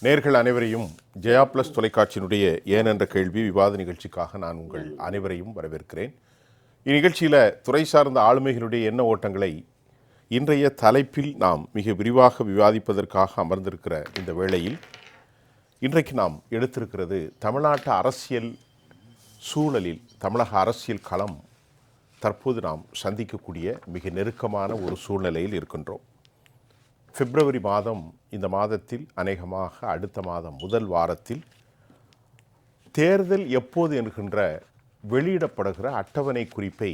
நேர்கள் அனைவரையும் ஜெயா பிளஸ் தொலைக்காட்சியினுடைய ஏன் என்ற கேள்வி விவாத நிகழ்ச்சிக்காக நான் உங்கள் அனைவரையும் வரவேற்கிறேன். இந்நிகழ்ச்சியில் துறை சார்ந்த ஆளுமைகளுடைய எண்ண ஓட்டங்களை இன்றைய தலைப்பில் நாம் மிக விரிவாக விவாதிப்பதற்காக அமர்ந்திருக்கிற இந்த வேளையில் இன்றைக்கு நாம் எடுத்திருக்கிறது தமிழ்நாட்டு அரசியல் சூழலில் தமிழக அரசியல் களம் தற்போது நாம் சந்திக்கக்கூடிய மிக நெருக்கமான ஒரு சூழ்நிலையில் இருக்கின்றோம். பிப்ரவரி மாதம், இந்த மாதத்தில் அநேகமாக அடுத்த மாதம் முதல் வாரத்தில் தேர்தல் எப்போது என்கின்ற வெளியிடப்படுகிற அட்டவணை குறிப்பை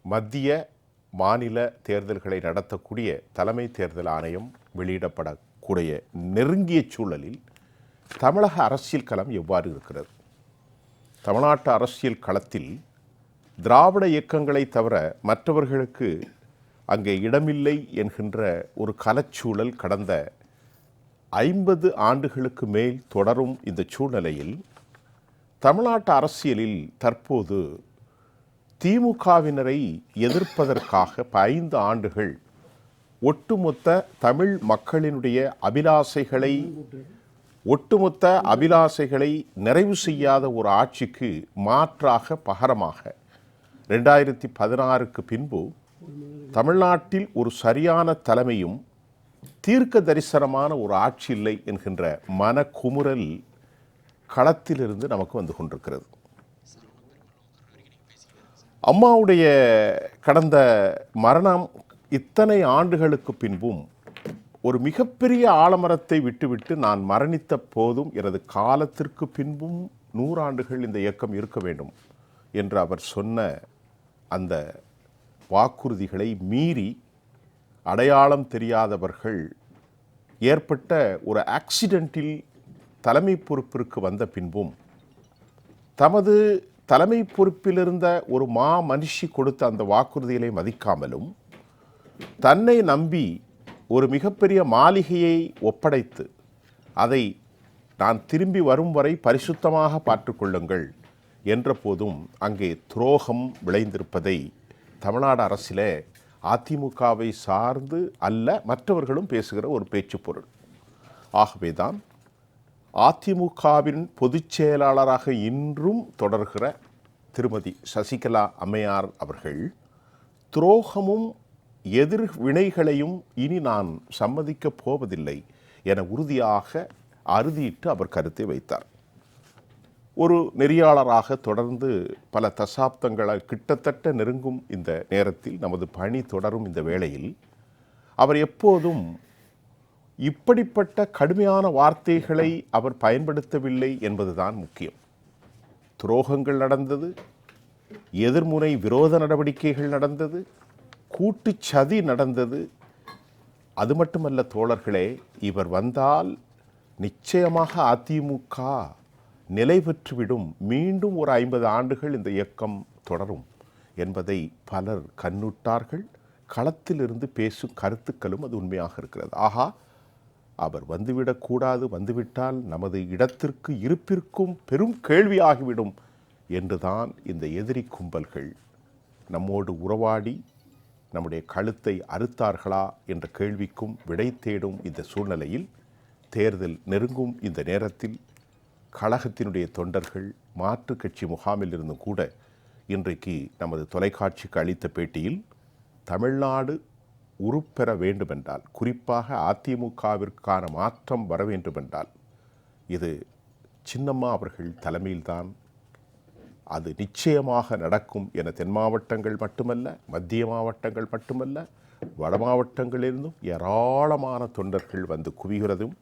மத்திய மாநில தேர்தல்களை நடத்தக்கூடிய தலைமை தேர்தல் ஆணையம் வெளியிடப்படக்கூடிய நெருங்கிய சூழலில் தமிழக அரசியல் களம் எவ்வாறு இருக்கிறது? தமிழ்நாட்டு அரசியல் களத்தில் திராவிட இயக்கங்களை தவிர மற்றவர்களுக்கு அங்கே இடமில்லை என்கின்ற ஒரு கலச்சூழல் கடந்த 50 ஆண்டுகளுக்கு மேல் தொடரும் இந்த சூழ்நிலையில் தமிழ்நாட்டு அரசியலில் தற்போது திமுகவினரை எதிர்ப்பதற்காக 5 ஆண்டுகள் ஒட்டுமொத்த தமிழ் மக்களினுடைய அபிலாசைகளை நிறைவு செய்யாத ஒரு ஆட்சிக்கு மாற்றாக பகரமாக 2016க்கு பின்பு தமிழ்நாட்டில் ஒரு சரியான தலைமையும் தீர்க்க தரிசனமான ஒரு ஆட்சி இல்லை என்கின்ற மனக்குமுறல் களத்திலிருந்து நமக்கு வந்து கொண்டிருக்கிறது. அம்மாவுடைய கடந்த மரணம் இத்தனை ஆண்டுகளுக்கு பின்பும் ஒரு மிகப்பெரிய ஆலமரத்தை விட்டுவிட்டு நான் மரணித்த போதும் எனது காலத்திற்கு பின்பும் 100 ஆண்டுகள் இந்த இயக்கம் இருக்க வேண்டும் என்று அவர் சொன்ன அந்த வாக்குறுதிகளை மீறி அடையாளம் தெரியாதவர்கள் ஏற்பட்ட ஒரு ஆக்சிடென்ட்டில் தலைமை பொறுப்பிற்கு வந்த பின்பும் தமது தலைமை பொறுப்பிலிருந்த ஒரு மனுஷி கொடுத்த அந்த வாக்குறுதிகளை மதிக்காமலும் தன்னை நம்பி ஒரு மிகப்பெரிய மாளிகையை ஒப்படைத்து அதை நான் திரும்பி வரும் வரை பரிசுத்தமாக பார்த்துக்கொள்ளுங்கள் என்ற போதும் அங்கே துரோகம் விளைந்திருப்பதை தமிழ்நாடு அரசிலே அதிமுகவை சார்ந்து அல்ல மற்றவர்களும் பேசுகிற ஒரு பேச்சு பொருள். ஆகவேதான் அதிமுகவின் பொதுச் செயலாளராக இன்றும் தொடர்கிற திருமதி சசிகலா அம்மையார் அவர்கள் துரோகமும் எதிர் வினைகளையும் இனி நான் சம்மதிக்கப் போவதில்லை என உறுதியாக அறுதியிட்டு அவர் கருத்தை வைத்தார். ஒரு நெறியாளராக தொடர்ந்து பல தசாப்தங்களை கிட்டத்தட்ட நெருங்கும் இந்த நேரத்தில் நமது பணி தொடரும் இந்த வேளையில் அவர் எப்போதும் இப்படிப்பட்ட கடுமையான வார்த்தைகளை அவர் பயன்படுத்தவில்லை என்பதுதான் முக்கியம். துரோகங்கள் நடந்தது, எதிர்முனை விரோத நடவடிக்கைகள் நடந்தது, கூட்டு சதி நடந்தது. அது மட்டுமல்ல தோழர்களே, இவர் வந்தால் நிச்சயமாக அதிமுக நிலை பெற்றுவிடும், மீண்டும் ஒரு 50 ஆண்டுகள் இந்த இயக்கம் தொடரும் என்பதை பலர் கண்ணுட்டார்கள். களத்திலிருந்து பேசும் கருத்துக்களும் அது உண்மையாக இருக்கிறது. ஆகா, அவர் வந்துவிடக்கூடாது, வந்துவிட்டால் நமது இடத்திற்கு இருப்பிற்கும் பெரும் கேள்வியாகிவிடும் என்றுதான் இந்த எதிரி கும்பல்கள் நம்மோடு உறவாடி நம்முடைய கழுத்தை அறுத்தார்களா என்ற கேள்விக்கும் விடை தேடும் இந்த சூழ்நிலையில் தேர்தல் நெருங்கும் இந்த நேரத்தில் கழகத்தினுடைய தொண்டர்கள் மாற்று கட்சி முகாமில் இருந்தும் கூட இன்றைக்கு நமது தொலைக்காட்சிக்கு அளித்த பேட்டியில் தமிழ்நாடு உருப்பெற வேண்டுமென்றால், குறிப்பாக அதிமுகவிற்கான மாற்றம் வர வேண்டுமென்றால் இது சின்னம்மா அவர்கள் தலைமையில்தான் அது நிச்சயமாக நடக்கும் என தென் மாவட்டங்கள் மட்டுமல்ல, மத்திய மாவட்டங்கள் மட்டுமல்ல, வட மாவட்டங்களிலிருந்தும் ஏராளமான தொண்டர்கள் வந்து குவிகிறதும்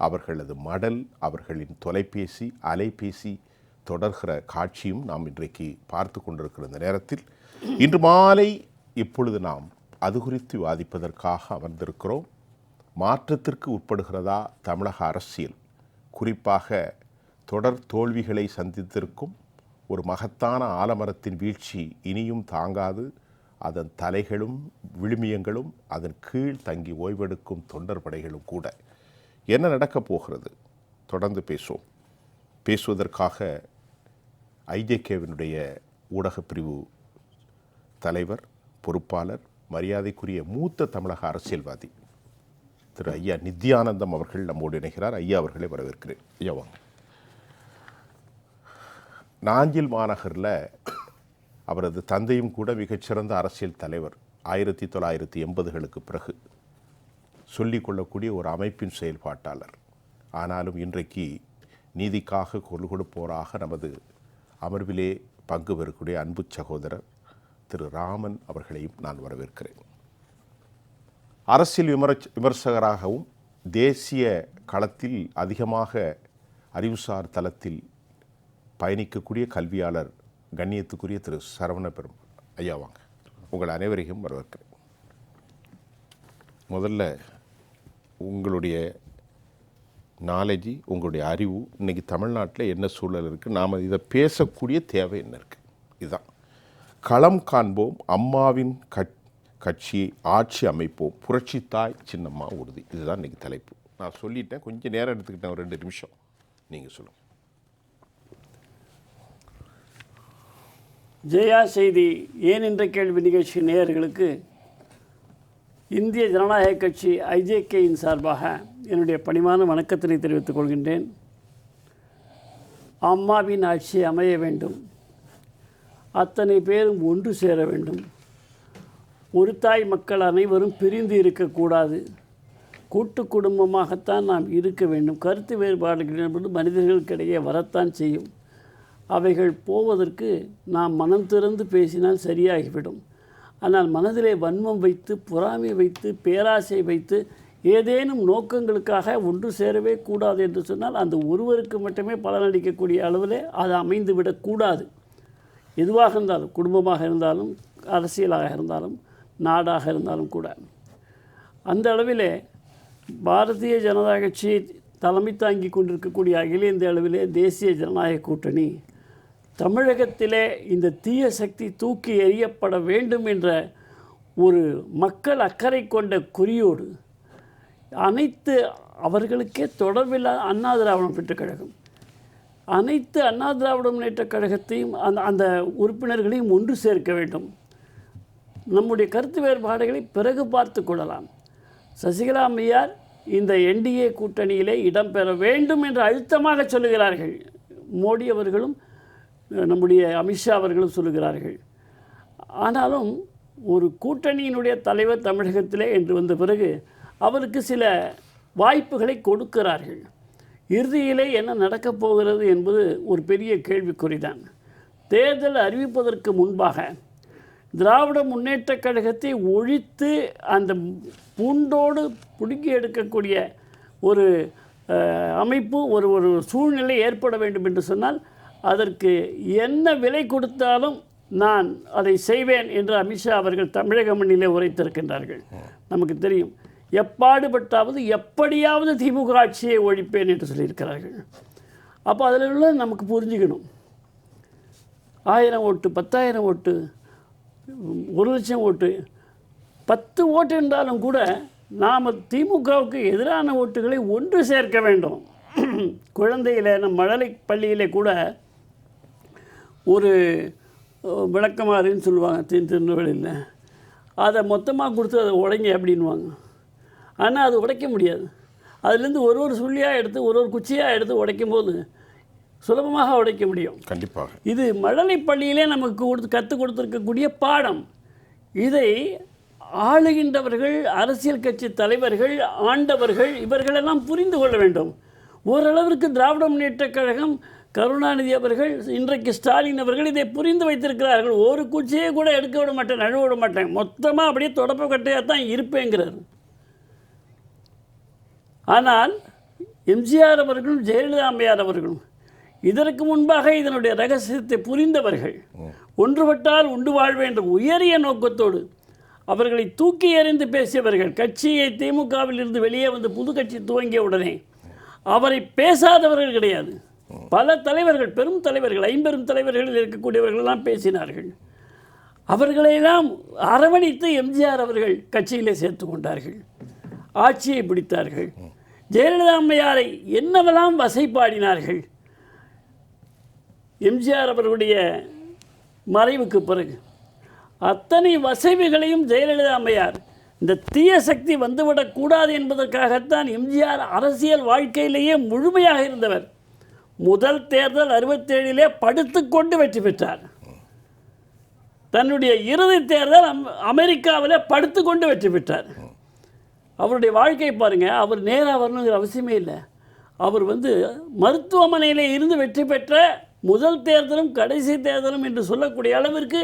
அவர்களது மடல், அவர்களின் தொலைபேசி அலைபேசி தொடர்கிற காட்சியும் நாம் இன்றைக்கு பார்த்து கொண்டிருக்கிற இந்த நேரத்தில் இன்று மாலை இப்பொழுது நாம் அது குறித்து விவாதிப்பதற்காக அமர்ந்திருக்கிறோம். மாற்றத்திற்கு உட்படுகிறதா தமிழக அரசியல்? குறிப்பாக தொடர் தோல்விகளை சந்தித்திருக்கும் ஒரு மகத்தான ஆலமரத்தின் வீழ்ச்சி இனியும் தாங்காது, அதன் தலைகளும் விழுமியங்களும் அதன் கீழ் தங்கி ஓய்வெடுக்கும் தொண்டர் படைகளும் கூட என்ன நடக்கப் போகிறது? தொடர்ந்து பேசுவதற்காக ஐஜேகேவினுடைய ஊடகப் பிரிவு தலைவர், பொறுப்பாளர், மரியாதைக்குரிய மூத்த தமிழக அரசியல்வாதி திரு ஐயா நித்யானந்தம் அவர்கள் நம்மோடு இணைகிறார். ஐயா அவர்களை வரவேற்கிறேன். ஐயா வாங்க. நாஞ்சில் மாநகரில் அவரது தந்தையும் கூட மிகச்சிறந்த அரசியல் தலைவர். 1980களுக்கு பிறகு சொல்லிக்கொள்ளக்கூடிய ஒரு அமைப்பின் செயல்பாட்டாளர். ஆனாலும் இன்றைக்கு நீதிக்காக குரல் கொடுப்போராக நமது அமர்விலே பங்கு பெறக்கூடிய அன்பு சகோதரர் திரு ராமன் அவர்களையும் நான் வரவேற்கிறேன். அரசியல் விமர்சகராகவும் தேசிய களத்தில் அதிகமாக அறிவுசார் தளத்தில் பயணிக்கக்கூடிய கல்வியாளர் கண்ணியத்துக்குரிய திரு சரவண பெருமாள் ஐயா வாங்க. உங்கள் அனைவரையும் வரவேற்கிறேன். முதல்ல உங்களுடைய நாலேஜி, உங்களுடைய அறிவு, இன்றைக்கி தமிழ்நாட்டில் என்ன சூழல் இருக்குது, நாம் இதை பேசக்கூடிய தேவை என்ன இருக்குது, இதுதான். களம் காண்போம், அம்மாவின் கட்சி ஆட்சி அமைப்போம், புரட்சித்தாய் சின்னம்மா உறுதி. இதுதான் இன்றைக்கி தலைப்பு. நான் சொல்லிட்டேன், கொஞ்சம் நேரம் எடுத்துக்கிட்டேன், ஒரு 2 நிமிஷம் நீங்கள் சொல்லுங்கள். ஜெயா செய்தி ஏன் என்ற கேள்வி நிகழ்ச்சி நேயர்களுக்கு இந்திய ஜனநாயக கட்சி ஐஜேகேயின் சார்பாக என்னுடைய பணிவான வணக்கத்தினை தெரிவித்துக் கொள்கின்றேன். அம்மாவின் ஆட்சி அமைய வேண்டும், அத்தனை பேரும் ஒன்று சேர வேண்டும், ஒரு தாய் மக்கள் அனைவரும் பிரிந்து இருக்கக்கூடாது, கூட்டு குடும்பமாகத்தான் நாம் இருக்க வேண்டும். கருத்து வேறுபாடுகள் என்பது மனிதர்களுக்கிடையே வரத்தான் செய்யும். அவைகள் போவதற்கு நாம் மனம் திறந்து பேசினால் சரியாகிவிடும். ஆனால் மனதிலே வன்மம் வைத்து, பொறாமை வைத்து, பேராசை வைத்து, ஏதேனும் நோக்கங்களுக்காக ஒன்று சேரவே கூடாது என்று சொன்னால் அந்த ஒருவருக்கு மட்டுமே பலனளிக்கக்கூடிய அளவிலே அது அமைந்து விடக்கூடாது. எதுவாக இருந்தாலும், குடும்பமாக இருந்தாலும், அரசியலாக இருந்தாலும், நாடாக இருந்தாலும் கூட. அந்த அளவிலே பாரதிய ஜனதா கட்சி தலைமை தாங்கி கொண்டிருக்கக்கூடிய அகில இந்திய அளவிலே தேசிய ஜனநாயக கூட்டணி தமிழகத்திலே இந்த தீய சக்தி தூக்கி எறியப்பட வேண்டும் என்ற ஒரு மக்கள் அக்கறை கொண்ட குறியோடு அனைத்து அவர்களுக்கே தொடர்பில்லா அண்ணா திராவிட முன்னேற்றக் கழகம், அனைத்து அண்ணா திராவிட முன்னேற்றக் கழகத்தையும் அந்த உறுப்பினர்களையும் ஒன்று சேர்க்க வேண்டும். நம்முடைய கருத்து வேறுபாடுகளை பிறகு பார்த்து கொள்ளலாம். சசிகலா அம்மையார் இந்த என்டிஏ கூட்டணியிலே இடம்பெற வேண்டும் என்று அழுத்தமாக சொல்லுகிறார்கள். மோடி அவர்களும் நம்முடைய அமித்ஷா அவர்களும் சொல்லுகிறார்கள். ஆனாலும் ஒரு கூட்டணியினுடைய தலைவர் தமிழகத்திலே என்று வந்த பிறகு அவருக்கு சில வாய்ப்புகளை கொடுக்கிறார்கள். இறுதியிலே என்ன நடக்கப் போகிறது என்பது ஒரு பெரிய கேள்விக்குறிதான். தேர்தல் அறிவிப்பதற்கு முன்பாக திராவிட முன்னேற்றக் கழகத்தை ஒழித்து அந்த பூண்டோடு பிடுங்கி எடுக்கக்கூடிய ஒரு அமைப்பு, ஒரு சூழ்நிலை ஏற்பட வேண்டும் என்று சொன்னால் அதற்கு என்ன விலை கொடுத்தாலும் நான் அதை செய்வேன் என்று அமித்ஷா அவர்கள் தமிழக மண்ணிலே உரைத்திருக்கின்றார்கள். நமக்கு தெரியும், எப்பாடுபட்டாவது எப்படியாவது திமுக ஆட்சியை ஒழிப்பேன் என்று சொல்லியிருக்கிறார்கள். அப்போ அதில் உள்ள நமக்கு புரிஞ்சுக்கணும், 1000 ஓட்டு, 10,000 ஓட்டு, 1,00,000 ஓட்டு, 10 ஓட்டு என்றாலும் கூட நாம் திமுகவுக்கு எதிரான ஓட்டுகளை ஒன்று சேர்க்க வேண்டும். குழந்தையில் நம் மழலை பள்ளியிலே கூட ஒரு விளக்கமாறுன்னு சொல்லுவாங்க திருநெல்வேலியில், அதை மொத்தமாக கொடுத்து அதை உடைங்க அப்படின்வாங்க. ஆனால் அது உடைக்க முடியாது. அதுலேருந்து ஒரு சுள்ளியாக எடுத்து ஒரு குச்சியாக எடுத்து உடைக்கும் போது சுலபமாக உடைக்க முடியும். கண்டிப்பாக இது மழலை பள்ளியிலே நமக்கு கற்றுக் கொடுத்துருக்கக்கூடிய பாடம். இதை ஆளுகின்றவர்கள், அரசியல் கட்சி தலைவர்கள், ஆண்டவர்கள் இவர்களெல்லாம் புரிந்து கொள்ள வேண்டும். ஓரளவிற்கு திராவிட முன்னேற்றக் கழகம், கருணாநிதி அவர்கள், இன்றைக்கு ஸ்டாலின் அவர்கள் இதை புரிந்து வைத்திருக்கிறார்கள். ஒரு குச்சியை கூட எடுக்க விட மாட்டேன், நழுவ விட மாட்டேன், மொத்தமாக அப்படியே தொடப்ப கட்டையாக தான் இருப்பேங்கிறார். ஆனால் எம்ஜிஆர் அவர்களும் ஜெயலலிதா அம்மையார் அவர்களும் இதற்கு முன்பாக இதனுடைய ரகசியத்தை புரிந்தவர்கள். ஒன்றுபட்டால் உண்டு வாழ்வேன் என்ற உயரிய நோக்கத்தோடு அவர்களை தூக்கி எறிந்து பேசியவர்கள். கட்சியை திமுகவில் இருந்து வெளியே வந்து புது கட்சி துவங்கிய உடனே அவரை பேசாதவர்கள் கிடையாது. பல தலைவர்கள், பெரும் தலைவர்கள், 50 தலைவர்களில் இருக்கக்கூடியவர்களெல்லாம் பேசினார்கள். அவர்களையெல்லாம் அரவணைத்து எம்ஜிஆர் அவர்கள் கட்சியிலே சேர்த்து கொண்டார்கள், ஆட்சியை பிடித்தார்கள். ஜெயலலிதா அம்மையாரை என்னவெல்லாம் வசைப்பாடினார்கள். எம்ஜிஆர் அவர்களுடைய மறைவுக்கு பிறகு அத்தனை வசதிகளையும் ஜெயலலிதா அம்மையார் இந்த தீய சக்தி வந்துவிடக்கூடாது என்பதற்காகத்தான் எம்ஜிஆர் அரசியல் வாழ்க்கையிலேயே முழுமையாக இருந்தவர். முதல் தேர்தல் 67 படுத்துக்கொண்டு வெற்றி பெற்றார். தன்னுடைய இறுதி தேர்தல் அமெரிக்காவில் படுத்துக்கொண்டு வெற்றி பெற்றார். அவருடைய வாழ்க்கை பாருங்க, அவர் நேராக வரணுங்கிற அவசியமே இல்லை. அவர் மருத்துவமனையில் இருந்து வெற்றி பெற்ற முதல் தேர்தலும் கடைசி தேர்தலும் என்று சொல்லக்கூடிய அளவிற்கு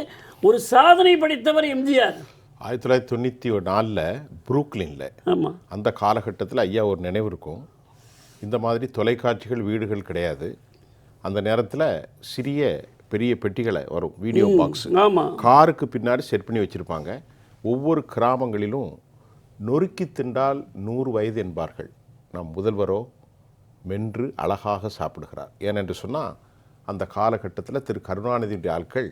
ஒரு சாதனை படைத்தவர் எம்ஜிஆர். 1994 புரூக்ளினில், ஆமாம், அந்த காலகட்டத்தில் ஐயா ஒரு நினைவு இருக்கும். இந்த மாதிரி தொலைக்காட்சிகள் வீடுகள் கிடையாது. அந்த நேரத்தில் சிறிய பெரிய பெட்டிகளை வரும், வீடியோ பாக்ஸ், ஆமாம், காருக்கு பின்னாடி செட் பண்ணி வச்சுருப்பாங்க. ஒவ்வொரு கிராமங்களிலும் நொறுக்கி தின்றால் 100 வயது என்பார்கள். நம் முதல்வரோ மென்று அழகாக சாப்பிடுகிறார். ஏனென்று சொன்னால் அந்த காலகட்டத்தில் திரு கருணாநிதியுடைய ஆட்கள்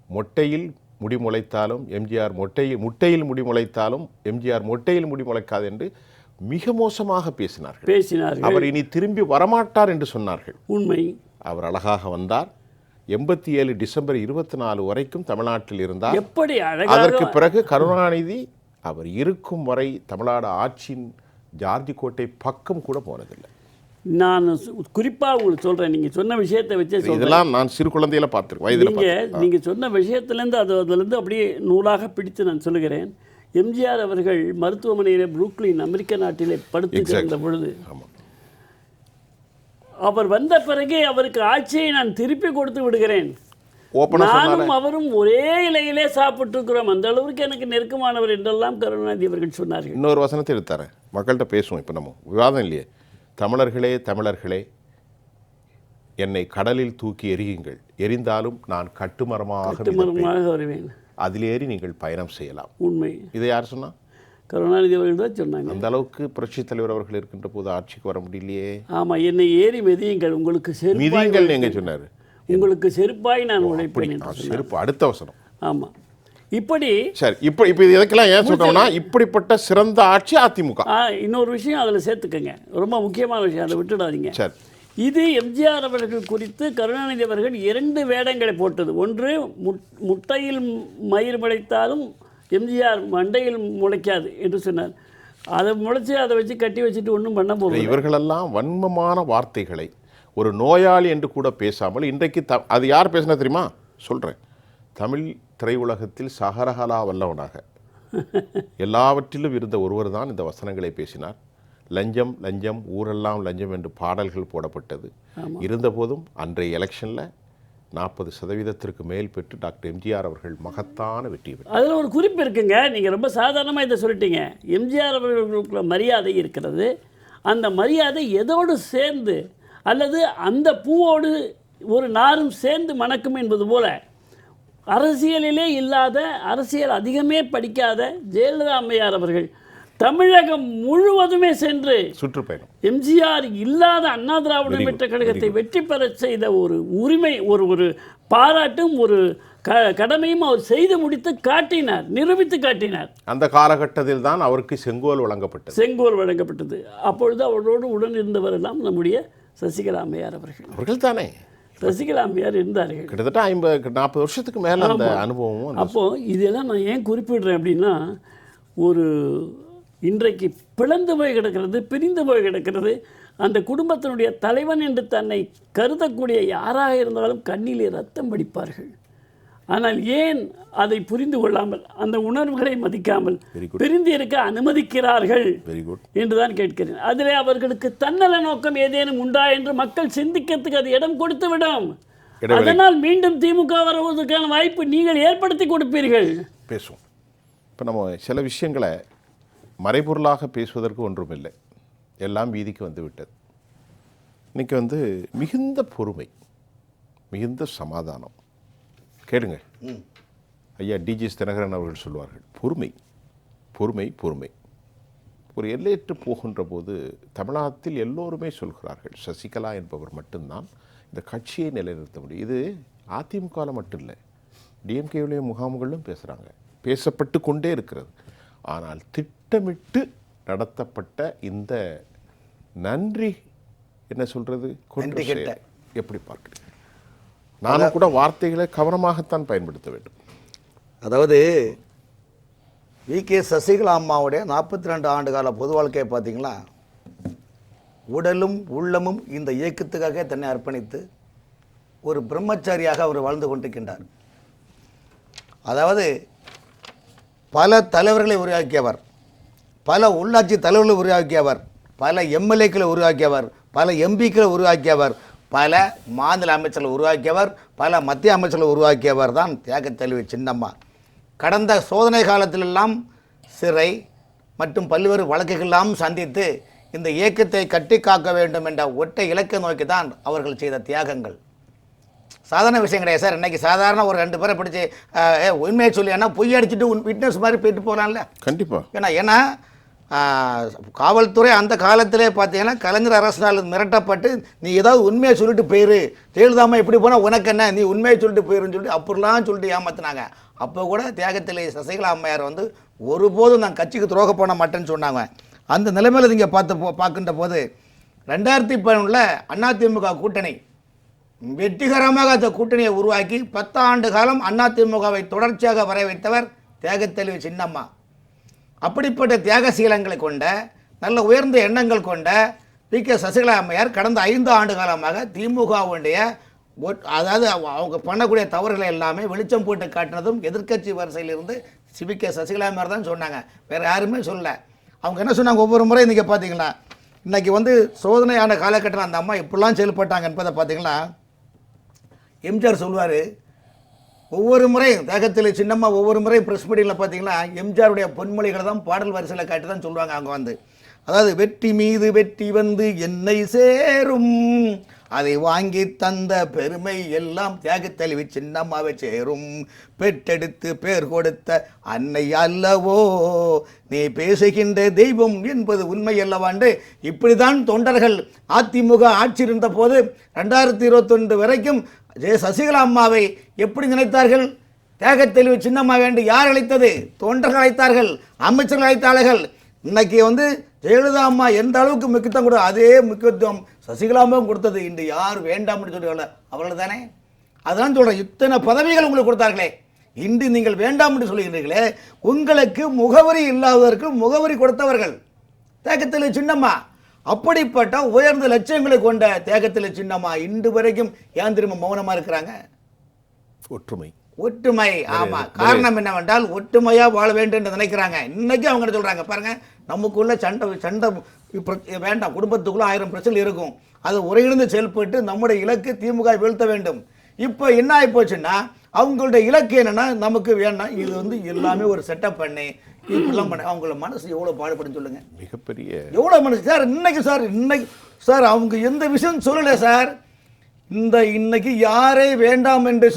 மொட்டையில் முடி முளைத்தாலும் எம்ஜிஆர் முட்டையில் முடி முளைத்தாலும் எம்ஜிஆர் மொட்டையில் முடி முளைக்காது என்று மிக மோசமாக பேசினார்கள். அவர் இனி திரும்பி வரமாட்டார் என்று சொன்னார்கள். உண்மை. அவர் அழகாக வந்தார். 87 டிசம்பர் 24 வரைக்கும் தமிழ்நாட்டில் இருந்தார். எப்படி அதற்கு பிறகு கருணாநிதி அவர் இருக்கும் வரை தமிழ்நாடு ஆட்சியின் ஜார்ஜி கோட்டை பக்கம் கூட போனதில்லை. நான் குறிப்பாக உங்களுக்கு சொல்கிறேன், நீங்கள் சொன்ன விஷயத்தை வச்சே இதெல்லாம் நான் சிறு குழந்தையில பார்த்துருக்கேன். நீங்கள் சொன்ன விஷயத்துலேருந்து அதுலேருந்து அப்படியே நூலாக பிடித்து நான் சொல்லுகிறேன். எம்ஜிஆர் அவர்கள் மருத்துவமனையில் புரூக்ளின் அமெரிக்க நாட்டிலே படுத்துக்கிற பொழுது அவர் வந்த பிறகு அவருக்கு ஆட்சியை நான் திருப்பி கொடுத்து விடுகிறேன், நானும் அவரும் ஒரே இலையிலே சாப்பிட்டுருக்கிறோம், அந்த அளவுக்கு எனக்கு நெருக்கமானவர் என்றெல்லாம் கருணாநிதி அவர்கள் சொன்னார்கள். இன்னொரு வசனத்தை எடுத்தாரேன், மக்கள்கிட்ட பேசுவோம். இப்போ நம்ம விவாதம் இல்லையே. தமிழர்களே தமிழர்களே, என்னை கடலில் தூக்கி எறியுங்கள், எரிந்தாலும் நான் கட்டுமரமாக வருவேன், அதில் ஏறி நீங்கள் பயணம் செய்யலாம். உண்மை. இதை யார் சொன்னா? கருணாநிதி அவர்கள் தான் சொன்னாங்க. அந்த அளவுக்கு புரட்சி தலைவர் அவர்கள் இருக்கின்ற போது ஆட்சிக்கு வர முடியலையே. ஆமாம், என்னை ஏறி மிதியுங்கள், உங்களுக்கு மிதியுங்கள் எங்க சொன்னார்? உங்களுக்கு செருப்பாய் நான் உழைப்பேன். செருப்பு அடுத்த அவசரம். ஆமாம். இப்படி சரி, இப்போ இது எதுக்கெல்லாம் ஏன் சொல்றோம்னா, இப்படிப்பட்ட சிறந்த ஆட்சி அதிமுக. இன்னொரு விஷயம் அதில் சேர்த்துக்கங்க, ரொம்ப முக்கியமான விஷயம், அதை விட்டுடாதீங்க. சரி, இது எம்ஜிஆர் அவர்கள் குறித்து கருணாநிதி அவர்கள் 2 வேடங்களை போட்டது. ஒன்று, முட்டையில் மயிர் முளைத்தாலும் எம்ஜிஆர் மண்டையில் முளைக்காது என்று சொன்னார். அதை முளைச்சி அதை வச்சு கட்டி வச்சுட்டு ஒன்றும் பண்ண போகல. இவர்களெல்லாம் வன்மமான வார்த்தைகளை ஒரு நோயாளி என்று கூட பேசாமல் இன்றைக்கு அது யார் பேசினா தெரியுமா? சொல்கிறேன். தமிழ் திரையுலகத்தில் சகரகலா வல்லவனாக எல்லாவற்றிலும் இருந்த ஒருவர் தான் இந்த வசனங்களை பேசினார். லஞ்சம் லஞ்சம் ஊரெல்லாம் லஞ்சம் என்று பாடல்கள் போடப்பட்டது. இருந்தபோதும் அன்றைய எலெக்ஷனில் 40% மேல் பெற்று டாக்டர் எம்ஜிஆர் அவர்கள் மகத்தான வெற்றி பெற்றார். அதில் ஒரு குறிப்பு இருக்குங்க, நீங்கள் ரொம்ப சாதாரணமாக இதை சொல்லிட்டீங்க. எம்ஜிஆர் அவர்களுக்குள்ள மரியாதை இருக்கிறது. அந்த மரியாதை எதோடு சேர்ந்து அல்லது அந்த பூவோடு ஒரு நாரும் சேர்ந்து மணக்கும் என்பது போல, அரசியலிலே இல்லாத, அரசியல் அதிகமே படிக்காத ஜெயலலிதா அம்மையார் அவர்கள் தமிழகம் முழுவதுமே சென்று சுற்றுப்பயணம், எம்ஜிஆர் இல்லாத அண்ணா திராவிட முன்னேற்ற கழகத்தை வெற்றி பெற செய்த ஒரு உரிமை, ஒரு பாராட்டும் ஒரு கடமையும் அவர் செய்து முடித்து காட்டினார், நிரூபித்து காட்டினார். அந்த காலகட்டத்தில் தான் அவருக்கு செங்கோல் வழங்கப்பட்டது. அப்பொழுது அவரோடு உடன் இருந்தவரெல்லாம் நம்முடைய சசிகலா அம்மையார் அவர்கள் தானே. சசிகலா அம்மையார் இருந்தார்கள் கிட்டத்தட்ட 40 வருஷத்துக்கு மேலே அந்த அனுபவமும். அப்போது இதெல்லாம் நான் ஏன் குறிப்பிடுறேன் அப்படின்னா, ஒரு இன்றைக்கு பிளந்து போய் கிடக்கிறது, பிரிந்து போய் கிடக்கிறது. அந்த குடும்பத்தினுடைய தலைவன் என்று தன்னை கருதக்கூடிய யாராக இருந்தாலும் கண்ணிலே ரத்தம் வடிப்பார்கள். ஆனால் ஏன் அதை புரிந்து கொள்ளாமல், அந்த உணர்வுகளை மதிக்காமல் பிரிந்து இருக்க அனுமதிக்கிறார்கள் என்றுதான் கேட்கிறேன். அதிலே அவர்களுக்கு தன்னல நோக்கம் ஏதேனும் உண்டா என்று மக்கள் சிந்திக்கிறதுக்கு அது இடம் கொடுத்து விடும். அதனால் மீண்டும் திமுக வருவதற்கான வாய்ப்பு நீங்கள் ஏற்படுத்தி கொடுப்பீர்கள். பேசுவோம். இப்போ நம்ம சில விஷயங்களை மறைபொருளாக பேசுவதற்கு ஒன்றும் இல்லை, எல்லாம் வீதிக்கு வந்து விட்டது. இன்னைக்கு மிகுந்த பொறுமை, மிகுந்த சமாதானம். கேளுங்க, ஐயா டிஜிஎஸ் தினகரன் அவர்கள் சொல்வார்கள், பொறுமை பொறுமை பொறுமை. ஒரு எல்லையற்று போகின்ற போது தமிழகத்தில் எல்லோருமே சொல்கிறார்கள், சசிகலா என்பவர் மட்டும்தான் இந்த கட்சியை நிலைநிறுத்த முடியும். இது அதிமுகவில் மட்டும் இல்லை, டிஎம்கேவுடைய முகாம்களிலும் பேசுகிறாங்க, பேசப்பட்டு கொண்டே இருக்கிறது. ஆனால் திட்டமிட்டு நடத்தப்பட்ட இந்த நன்றி என்ன சொல்றது கொண்டு எப்படி பார்க்கிறீங்க? நானும் கூட வார்த்தைகளை கவனமாகத்தான் பயன்படுத்த வேண்டும். அதாவது வி.கே. சசிகலா அம்மாவுடைய 42 ஆண்டு கால பொது வாழ்க்கையை பார்த்தீங்களா, உடலும் உள்ளமும் இந்த இயக்கத்துக்காக தன்னை அர்ப்பணித்து ஒரு பிரம்மச்சாரியாக அவர் வாழ்ந்து கொண்டிருக்கின்றார். அதாவது பல தலைவர்களை உருவாக்கியவர், பல உள்ளாட்சி தலைவர்களை உருவாக்கியவர், பல எம்எல்ஏக்களை உருவாக்கியவர், பல எம்பிக்களை உருவாக்கியவர், பல மாநில அமைச்சர்களை உருவாக்கியவர், பல மத்திய அமைச்சர்களை உருவாக்கியவர் தான் தியாக தலைவி சின்னம்மா. கடந்த சோதனை காலத்திலெல்லாம் சிறை மற்றும் பல்வேறு வழக்குகளெல்லாம் சந்தித்து இந்த இயக்கத்தை கட்டி காக்க வேண்டும் என்ற ஒற்றை இலக்கை நோக்கி தான் அவர்கள் செய்த தியாகங்கள். சாதாரண விஷயம் கிடையாது சார். இன்றைக்கி சாதாரண ஒரு 2 பேரை பிடிச்சி உண்மையை சொல்லி ஏன்னா பொய் அடிச்சுட்டு விட்னஸ் மாதிரி போயிட்டு போகலாம்ல. கண்டிப்பாக. ஏன்னா காவல்துறை அந்த காலத்திலே பார்த்தீங்கன்னா கலைஞர் அரசால் மிரட்டப்பட்டு நீ ஏதாவது உண்மையை சொல்லிட்டு போயிரு, ஜெயலலிதாமா இப்படி போனால் உனக்கு என்ன, நீ உண்மையை சொல்லிட்டு போயிருன்னு சொல்லிட்டு அப்படிலாம் சொல்லிட்டு ஏமாத்தினாங்க. அப்போ கூட தியாகத்திலே சசிகலா அம்மையார் வந்து ஒருபோதும் நான் கட்சிக்கு துரோக பண்ண மாட்டேன்னு சொன்னாங்க. அந்த நிலைமையில் நீங்கள் பார்க்கின்ற போது 2011 அதிமுக கூட்டணி வெற்றிகரமாக அந்த கூட்டணியை உருவாக்கி 10 ஆண்டு காலம் அதிமுகவை தொடர்ச்சியாக வர வைத்தவர் தியாகத்தலைவி சின்னம்மா. அப்படிப்பட்ட தியாகசீலங்களை கொண்ட நல்ல உயர்ந்த எண்ணங்கள் கொண்ட வி.கே. சசிகலா அம்மையார் கடந்த 5 ஆண்டு காலமாக திமுகவுடைய அதாவது அவங்க பண்ணக்கூடிய தவறுகளை எல்லாமே வெளிச்சம் போட்டு காட்டினதும் எதிர்க்கட்சி வரிசையிலிருந்து வி.கே. சசிகலா அம்மையார் தான் சொன்னாங்க, வேறு யாருமே சொல்லலை. அவங்க என்ன சொன்னாங்க, ஒவ்வொரு முறை நீங்கள் பார்த்தீங்கன்னா இன்றைக்கி வந்து சோதனையான காலகட்டம் அந்த அம்மா எப்படிலாம் செயல்பட்டாங்க என்பதை பார்த்தீங்கன்னா எம்ஜிஆர் சொல்லுவார், ஒவ்வொரு முறையும் தியாகத்தில் சின்னம்மா ஒவ்வொரு முறையும் ப்ரெஸ் மீட்டிங்கில் பார்த்தீங்கன்னா எம்ஜிஆருடைய பொன்மொழிகளை தான் பாடல் வரிசையில் காட்டி தான் சொல்லுவாங்க. அவங்க வந்து அதாவது வெற்றி மீது வெற்றி வந்து என்னை சேரும், அதை வாங்கி தந்த பெருமை எல்லாம் தியாகத்தலைவி சின்னம்மாவை சேரும், பெற்றெடுத்து பேர் கொடுத்த அன்னை அல்லவோ நீ பேசுகின்ற தெய்வம் என்பது உண்மை அல்லவாண்டு இப்படி தான் தொண்டர்கள் அதிமுக ஆட்சி இருந்த போது 2021 வரைக்கும் சசிகலா அம்மாவை எப்படி நினைத்தார்கள்? தியாகத்தலைவி சின்னம்மா வேண்டி யார் அழைத்தது? தொண்டர்கள் அழைத்தார்கள், அமைச்சர்கள் அழைத்தார்கள். இன்னைக்கு வந்து ஜெயலலிதா அம்மா எந்த அளவுக்கு முக்கியத்துவம் கொடுத்தா அதே முக்கியத்துவம் சசிகலா அம்மாவும் கொடுத்தது. இன்று யார் வேண்டாம்னு சொல்லுவாங்க அவர்கள் தானே. அதெல்லாம் சொல்கிறேன், இத்தனை பதவிகள் உங்களுக்கு கொடுத்தார்களே, இன்று நீங்கள் வேண்டாம் என்று சொல்லுகிறீர்களே, உங்களுக்கு முகவரி இல்லாதவர்கள் முகவரி கொடுத்தவர்கள் தியாகத்தலைவி சின்னம்மா. அப்படிப்பட்ட உயர்ந்த லட்சியங்களை கொண்ட தியாகத்தலைவி சின்னம்மா இன்று வரைக்கும் ஏன் திரும்ப மௌனமாக இருக்கிறாங்க? ஒற்றுமை. ஆமா, காரணம் என்னவென்றால் ஒற்றுமையா வாழ வேண்டும் என்று நினைக்கிறாங்க. இன்னைக்கு அவங்க என்ன சொல்றாங்க பாருங்க, நமக்குள்ள சண்டை வேண்டாம், குடும்பத்துக்குள்ள 1000 பிரச்சனை இருக்கும், அது ஒருங்கிணைந்து செயல்பட்டு நம்முடைய இலக்கு திமுக வீழ்த்த வேண்டும். இப்போ என்ன ஆகி போச்சுன்னா அவங்களுடைய இலக்கு என்னன்னா நமக்கு வேண்டாம், இது வந்து எல்லாமே ஒரு செட்டப் பண்ணி இப்படிலாம் பண்ண அவங்கள மனசு எவ்வளோ பாடுபடும் சொல்லுங்க. மிகப்பெரிய எவ்வளோ மனசு சார். இன்னைக்கு சார் அவங்க எந்த விஷயம் சொல்லலை சார். இன்னைக்கு யாரை வேண்டாம் என்று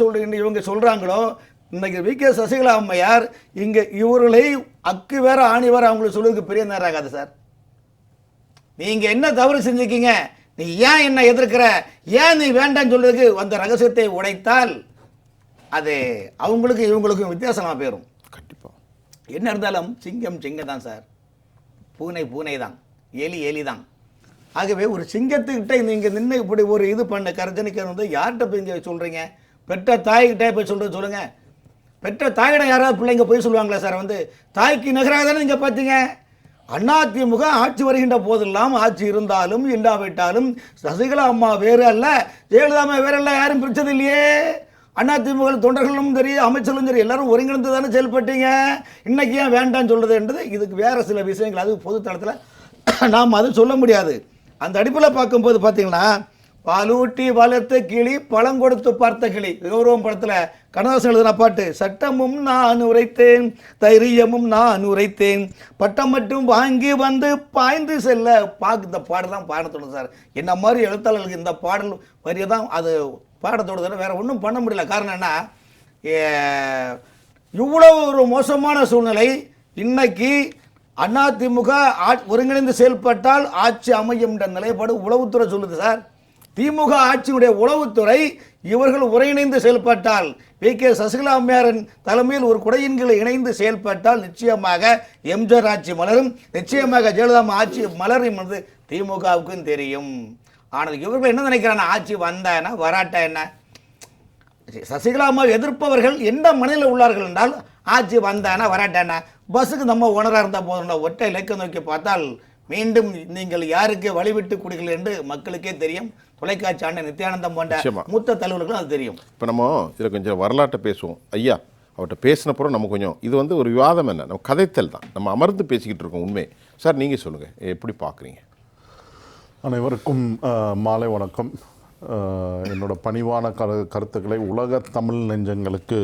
இவங்க சொல்றாங்களோ, இன்னைக்கு வி.கே. சசிகலா அம்மையார் இங்க இவர்களை அக்கு வேற ஆணி வேற அவங்களுக்கு சொல்றதுக்கு பெரிய நேரம் ஆகாது சார். நீங்க என்ன தவறு செஞ்சுக்கீங்க, நீ ஏன் என்ன எதிர்க்கிற, ஏன் நீ வேண்டாம்னு சொல்றதுக்கு அந்த ரகசியத்தை உடைத்தால் அது அவங்களுக்கு இவங்களுக்கும் வித்தியாசமா போயிடும். கண்டிப்பா. என்ன இருந்தாலும் சிங்கம் தான் சார், பூனை தான், எலி தான். ஆகவே ஒரு சிங்கத்துக்கிட்ட நீங்கள் நின்று இப்படி ஒரு இது பண்ண கர்ஜனிக்க வந்து யார்கிட்ட போய் இங்கே சொல்கிறீங்க? பெற்ற தாய்கிட்டே போய் சொல்கிறது சொல்லுங்கள். பெற்ற தாயிடம் யாராவது பிள்ளைங்க போய் சொல்லுவாங்களா சார்? வந்து தாய்க்கு நகராக தானே நீங்கள் பார்த்தீங்க. அதிமுக ஆட்சி வருகின்ற போதெல்லாம், ஆட்சி இருந்தாலும் இல்லாவிட்டாலும் சசிகலா அம்மா வேறு அல்ல, ஜெயலலிதா அம்மா வேறு அல்ல, யாரும் பிரித்தது இல்லையே. அதிமுக தொண்டர்களும் சரி, அமைச்சர்களும் சரி, எல்லாரும் ஒருங்கிணைந்து தானே செயல்பட்டீங்க. இன்னைக்கு ஏன் வேண்டாம்னு சொல்கிறது என்றது இதுக்கு வேறு சில விஷயங்கள், அது பொது தளத்தில் நாம் அது சொல்ல முடியாது. அந்த அடிப்பில் பார்க்கும்போது பார்த்தீங்கன்னா, பாலூட்டி வளர்த்த கிளி பழம் கொடுத்து பார்த்த கிளி, கௌரவம் படத்தில் கண்ணதாசன் எழுதின பாட்டு, சட்டமும் நான் உரைத்தேன் தைரியமும் நான் உரைத்தேன் பட்டம் மட்டும் வாங்கி வந்து பாய்ந்து செல்ல இந்த பாடல் தான் பாடத்தோடு சார். என்ன மாதிரி எழுத்தாளர்களுக்கு இந்த பாடல் வரியை தான் அது பாடத்தோடு தானே, வேறு ஒன்றும் பண்ண முடியல. காரணம் என்ன, இவ்வளோ ஒரு மோசமான சூழ்நிலை. இன்னைக்கு அதிமுக ஒருங்கிணைந்து செயல்பட்டால் ஆட்சி அமையும் என்ற நிலைப்பாடு உளவுத்துறை சொல்லுது சார். திமுக ஆட்சியினுடைய உளவுத்துறை இவர்கள் ஒருங்கிணைந்து செயல்பட்டால், வி.கே. சசிகலா அம்மையாரின் தலைமையில் ஒரு குடையின் கீழ் இணைந்து செயல்பட்டால் நிச்சயமாக எம்ஜிஆர் ஆட்சி மலரும், நிச்சயமாக ஜெயலலிதா ஆட்சி மலரும் என்பது திமுகவுக்கும் தெரியும். ஆனால் இவர்கள் என்ன நினைக்கிறாங்க, ஆட்சி வந்தானா வராட்டா என்ன? சசிகலா அம்மாவை எதிர்ப்பவர்கள் எந்த மனநிலையில் உள்ளார்கள் என்றால், ஆட்சி வந்தானா வராட்டானா, பஸ்ஸுக்கு நம்ம ஓனராக இருந்தால் போதும். ஒற்றை இலக்கை நோக்கி பார்த்தால் மீண்டும் நீங்கள் யாருக்கு வழிவிட்டு கொடுக்கல என்று மக்களுக்கே தெரியும். தொலைக்காட்சி ஆண்ட நித்யானந்தம் போன்ற மூத்த தலைவர்களுக்கும் அது தெரியும். இப்போ நம்ம இதில் கொஞ்சம் வரலாற்றை பேசுவோம். ஐயா அவர்கிட்ட பேசினப்புறம் நம்ம கொஞ்சம் இது வந்து ஒரு விவாதம் என்ன, நம்ம கதைத்தல் தான், நம்ம அமர்ந்து பேசிக்கிட்டு இருக்கோம். உண்மை சார், நீங்கள் சொல்லுங்கள், எப்படி பார்க்குறீங்க? அனைவருக்கும் மாலை வணக்கம். என்னோட பணிவான கருத்துக்களை உலக தமிழ் நெஞ்சங்களுக்கு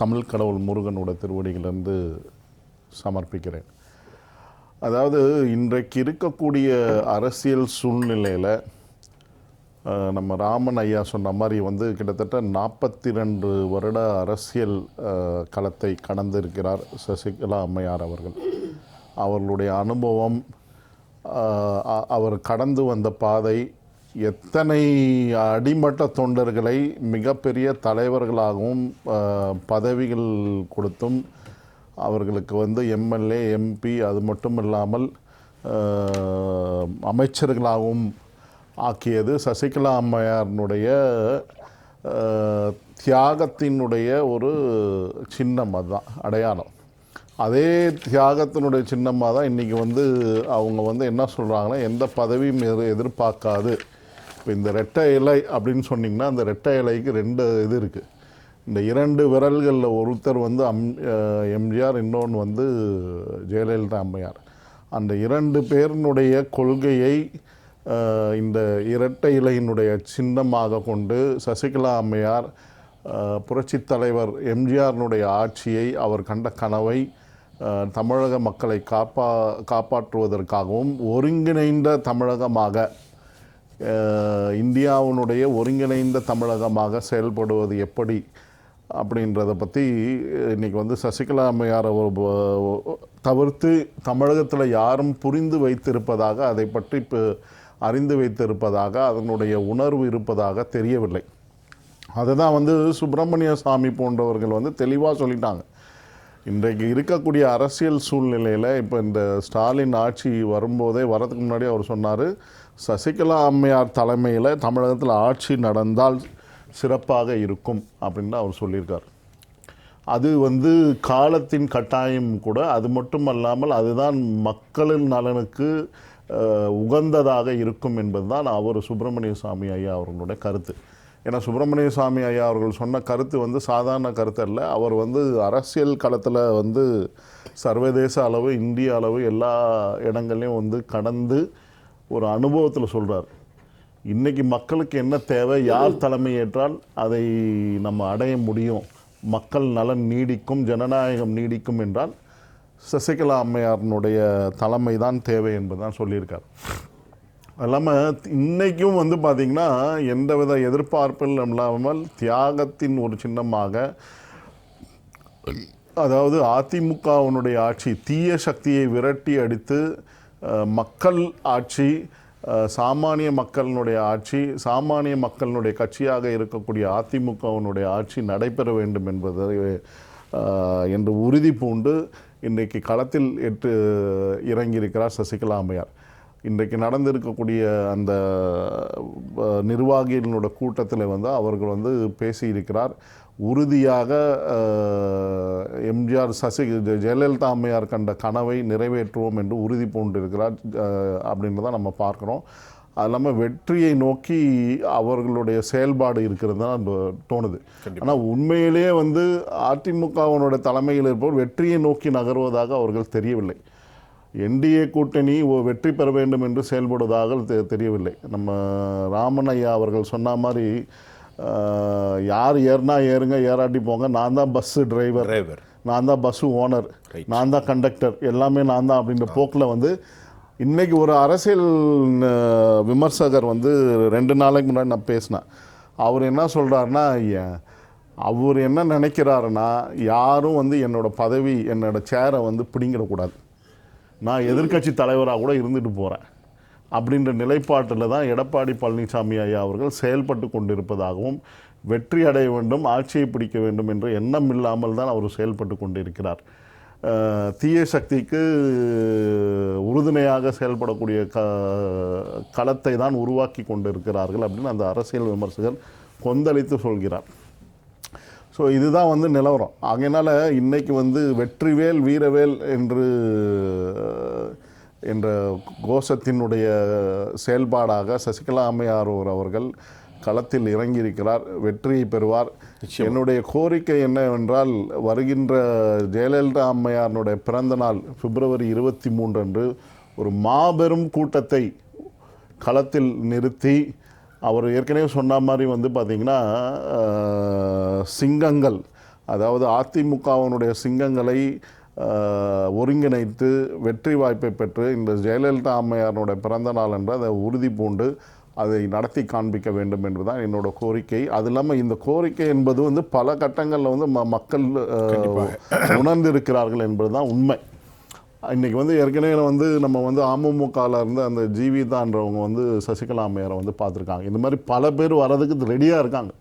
தமிழ் கடவுள் முருகனோட திருவடிகளிலிருந்து சமர்ப்பிக்கிறேன். அதாவது இன்றைக்கு இருக்கக்கூடிய அரசியல் சூழ்நிலையில் நம்ம ராமன் ஐயா சொன்ன மாதிரி வந்து கிட்டத்தட்ட 42 வருட அரசியல் களத்தை கடந்திருக்கிறார் சசிகலா அம்மையார் அவர்கள். அவர்களுடைய அனுபவம், அவர் கடந்து வந்த பாதை, எத்தனை அடிமட்ட தொண்டர்களை மிகப்பெரிய தலைவர்களாகவும் பதவிகள் கொடுத்தும் அவர்களுக்கு வந்து எம்எல்ஏ எம்பி அது மட்டும் இல்லாமல் அமைச்சர்களாகவும் ஆக்கியது சசிகலா அம்மையாரினுடைய தியாகத்தினுடைய ஒரு சின்னம், அதுதான் அடையாளம். அதே தியாகத்தினுடைய சின்னமாக தான் இன்றைக்கி வந்து அவங்க வந்து என்ன சொல்கிறாங்கன்னா, எந்த பதவியும் எதிர்பார்க்காது. இப்போ இந்த ரெட்டை இலை அப்படின்னு சொன்னிங்கன்னா, அந்த ரெட்டை இலைக்கு 2 இது இருக்குது. இந்த 2 விரல்களில் ஒருத்தர் வந்து எம்ஜிஆர், இன்னொன்று வந்து ஜெயலலிதா அம்மையார். அந்த 2 பேரினுடைய கொள்கையை இந்த இரட்டை இலையினுடைய சின்னமாக கொண்டு சசிகலா அம்மையார் புரட்சித் தலைவர் எம்ஜிஆரினுடைய ஆட்சியை, அவர் கண்ட கனவை தமிழக மக்களை காப்பாற்றுவதற்காகவும் ஒருங்கிணைந்த தமிழகமாக, இந்தியாவினுடைய ஒருங்கிணைந்த தமிழகமாக செயல்படுவது எப்படி அப்படின்றத பற்றி இன்றைக்கி வந்து சசிகலா அம்மையார் தவிர்த்து தமிழகத்தில் யாரும் புரிந்து வைத்திருப்பதாக, அதை பற்றி இப்போ அறிந்து வைத்திருப்பதாக, அதனுடைய உணர்வு இருப்பதாக தெரியவில்லை. அதுதான் வந்து சுப்பிரமணிய சாமி போன்றவர்கள் வந்து தெளிவாக சொல்லிட்டாங்க. இன்றைக்கு இருக்கக்கூடிய அரசியல் சூழ்நிலையில் இப்போ இந்த ஸ்டாலின் ஆட்சி வரும்போதே, வரதுக்கு முன்னாடி அவர் சொன்னார், சசிகலா அம்மையார் தலைமையில் தமிழகத்தில் ஆட்சி நடந்தால் சிறப்பாக இருக்கும் அப்படின்னு அவர் சொல்லியிருக்கார். அது வந்து காலத்தின் கட்டாயம் கூட. அது மட்டும் அல்லாமல் அதுதான் மக்களின் நலனுக்கு உகந்ததாக இருக்கும் என்பது தான் அவர் சுப்பிரமணிய சாமி ஐயா அவர்களுடைய கருத்து. ஏன்னா சுப்பிரமணிய சாமி ஐயா அவர்கள் சொன்ன கருத்து வந்து சாதாரண கருத்து அல்ல. அவர் வந்து அரசியல் களத்தில் வந்து சர்வதேச அளவு, இந்திய அளவு எல்லா இடங்கள்லையும் வந்து கடந்து ஒரு அனுபவத்தில் சொல்கிறார். இன்றைக்கி மக்களுக்கு என்ன தேவை, யார் தலைமையேற்றால் அதை நம்ம அடைய முடியும், மக்கள் நலன் நீடிக்கும், ஜனநாயகம் நீடிக்கும் என்றால் சசிகலா அம்மையாரினுடைய தலைமை தான் தேவை என்பது தான் சொல்லியிருக்கார். அது இல்லாமல் இன்றைக்கும் வந்து பார்த்திங்கன்னா எந்தவித எதிர்பார்ப்பில் இல்லாமல் தியாகத்தின் ஒரு சின்னமாக, அதாவது அதிமுகவினுடைய ஆட்சி தீய சக்தியை விரட்டி அடித்து மக்கள் ஆட்சி, சாமானிய மக்களினுடைய ஆட்சி, சாமானிய மக்களினுடைய கட்சியாக இருக்கக்கூடிய அதிமுகவினுடைய ஆட்சி நடைபெற வேண்டும் என்பதை என்று உறுதி பூண்டு இன்றைக்கு களத்தில் இறங்கியிருக்கிறார் சசிகலா அம்மையார். இன்றைக்கு நடந்திருக்கக்கூடிய அந்த நிர்வாகிகளோட கூட்டத்தில் வந்து அவர்கள் வந்து பேசியிருக்கிறார். உறுதியாக எம்ஜிஆர் ஜெயலலிதா அம்மையார் கண்ட கனவை நிறைவேற்றுவோம் என்று உறுதி பூண்டிருக்கிறார் அப்படின்றத நம்ம பார்க்குறோம். அது இல்லாமல் வெற்றியை நோக்கி அவர்களுடைய செயல்பாடு இருக்கிறது தான் தோணுது. ஆனால் உண்மையிலே வந்து அதிமுகவினுடைய தலைமையில் இருப்பவர் வெற்றியை நோக்கி நகர்வதாக அவர்கள் தெரியவில்லை. என்டிஏ கூட்டணி வெற்றி பெற வேண்டும் என்று செயல்படுவதாக தெரியவில்லை. நம்ம ராமன் ஐயா அவர்கள் சொன்ன மாதிரி யார் ஏறினா ஏறுங்க, ஏறாட்டி போங்க, நான் தான் பஸ்ஸு டிரைவர், நான் தான் பஸ்ஸு ஓனர், நான் தான் கண்டக்டர், எல்லாமே நான் தான் அப்படின்ற போக்கில் வந்து இன்றைக்கி ஒரு அரசியல் விமர்சகர் வந்து 2 நாளைக்கு முன்னாடி நான் பேசினேன். அவர் என்ன சொல்கிறாருன்னா, அவர் என்ன நினைக்கிறாருன்னா, யாரும் வந்து என்னோடய பதவி, என்னோடய சேரை வந்து பிடிங்கிடக்கூடாது, நான் எதிர்க்கட்சி தலைவராக கூட இருந்துட்டு போகிறேன் அப்படின்ற நிலைப்பாட்டில் தான் எடப்பாடி பழனிசாமி ஐயா அவர்கள் செயல்பட்டு கொண்டிருப்பதாகவும், வெற்றி அடைய வேண்டும், ஆட்சியை பிடிக்க வேண்டும் என்ற எண்ணம் இல்லாமல் தான் அவர் செயல்பட்டு கொண்டிருக்கிறார். தீய சக்திக்கு உறுதுணையாக செயல்படக்கூடிய களத்தை தான் உருவாக்கி கொண்டிருக்கிறார்கள் அப்படின்னு அந்த அரசியல் விமர்சகர் கொந்தளித்து சொல்கிறார். ஸோ இதுதான் வந்து நிலவரம். ஆகையினால இன்னைக்கு வந்து வெற்றிவேல் வீரவேல் என்ற கோஷத்தினுடைய செயல்பாடாக சசிகலா அம்மையார் அவர்கள் களத்தில் இறங்கியிருக்கிறார். வெற்றியை பெறுவார். என்னுடைய கோரிக்கை என்னவென்றால், வருகின்ற ஜெயலலிதா அம்மையாருடைய பிறந்த நாள் பிப்ரவரி 23 அன்று ஒரு மாபெரும் கூட்டத்தை களத்தில் நிறுத்தி, அவர் ஏற்கனவே சொன்ன மாதிரி வந்து பார்த்திங்கன்னா சிங்கங்கள், அதாவது அதிமுகவினுடைய சிங்கங்களை ஒருங்கிணைத்து வெற்றி வாய்ப்பை பெற்று இந்த ஜெயலலிதா அம்மையாருடைய பிறந்த நாள் என்று அதை உறுதி பூண்டு அதை நடத்தி காண்பிக்க வேண்டும் என்பதுதான் என்னோட கோரிக்கை. அது இல்லாமல் இந்த கோரிக்கை என்பது வந்து பல கட்டங்களில் வந்து மக்கள் உணர்ந்திருக்கிறார்கள் என்பதுதான் உண்மை. இன்றைக்கி வந்து ஏற்கனவே வந்து நம்ம வந்து அமமுகவில் இருந்து அந்த ஜீவிதான்றவங்க வந்து சசிகலா அம்மையாரை வந்து பார்த்துருக்காங்க. இந்த மாதிரி பல பேர் வர்றதுக்கு ரெடியாக இருக்காங்க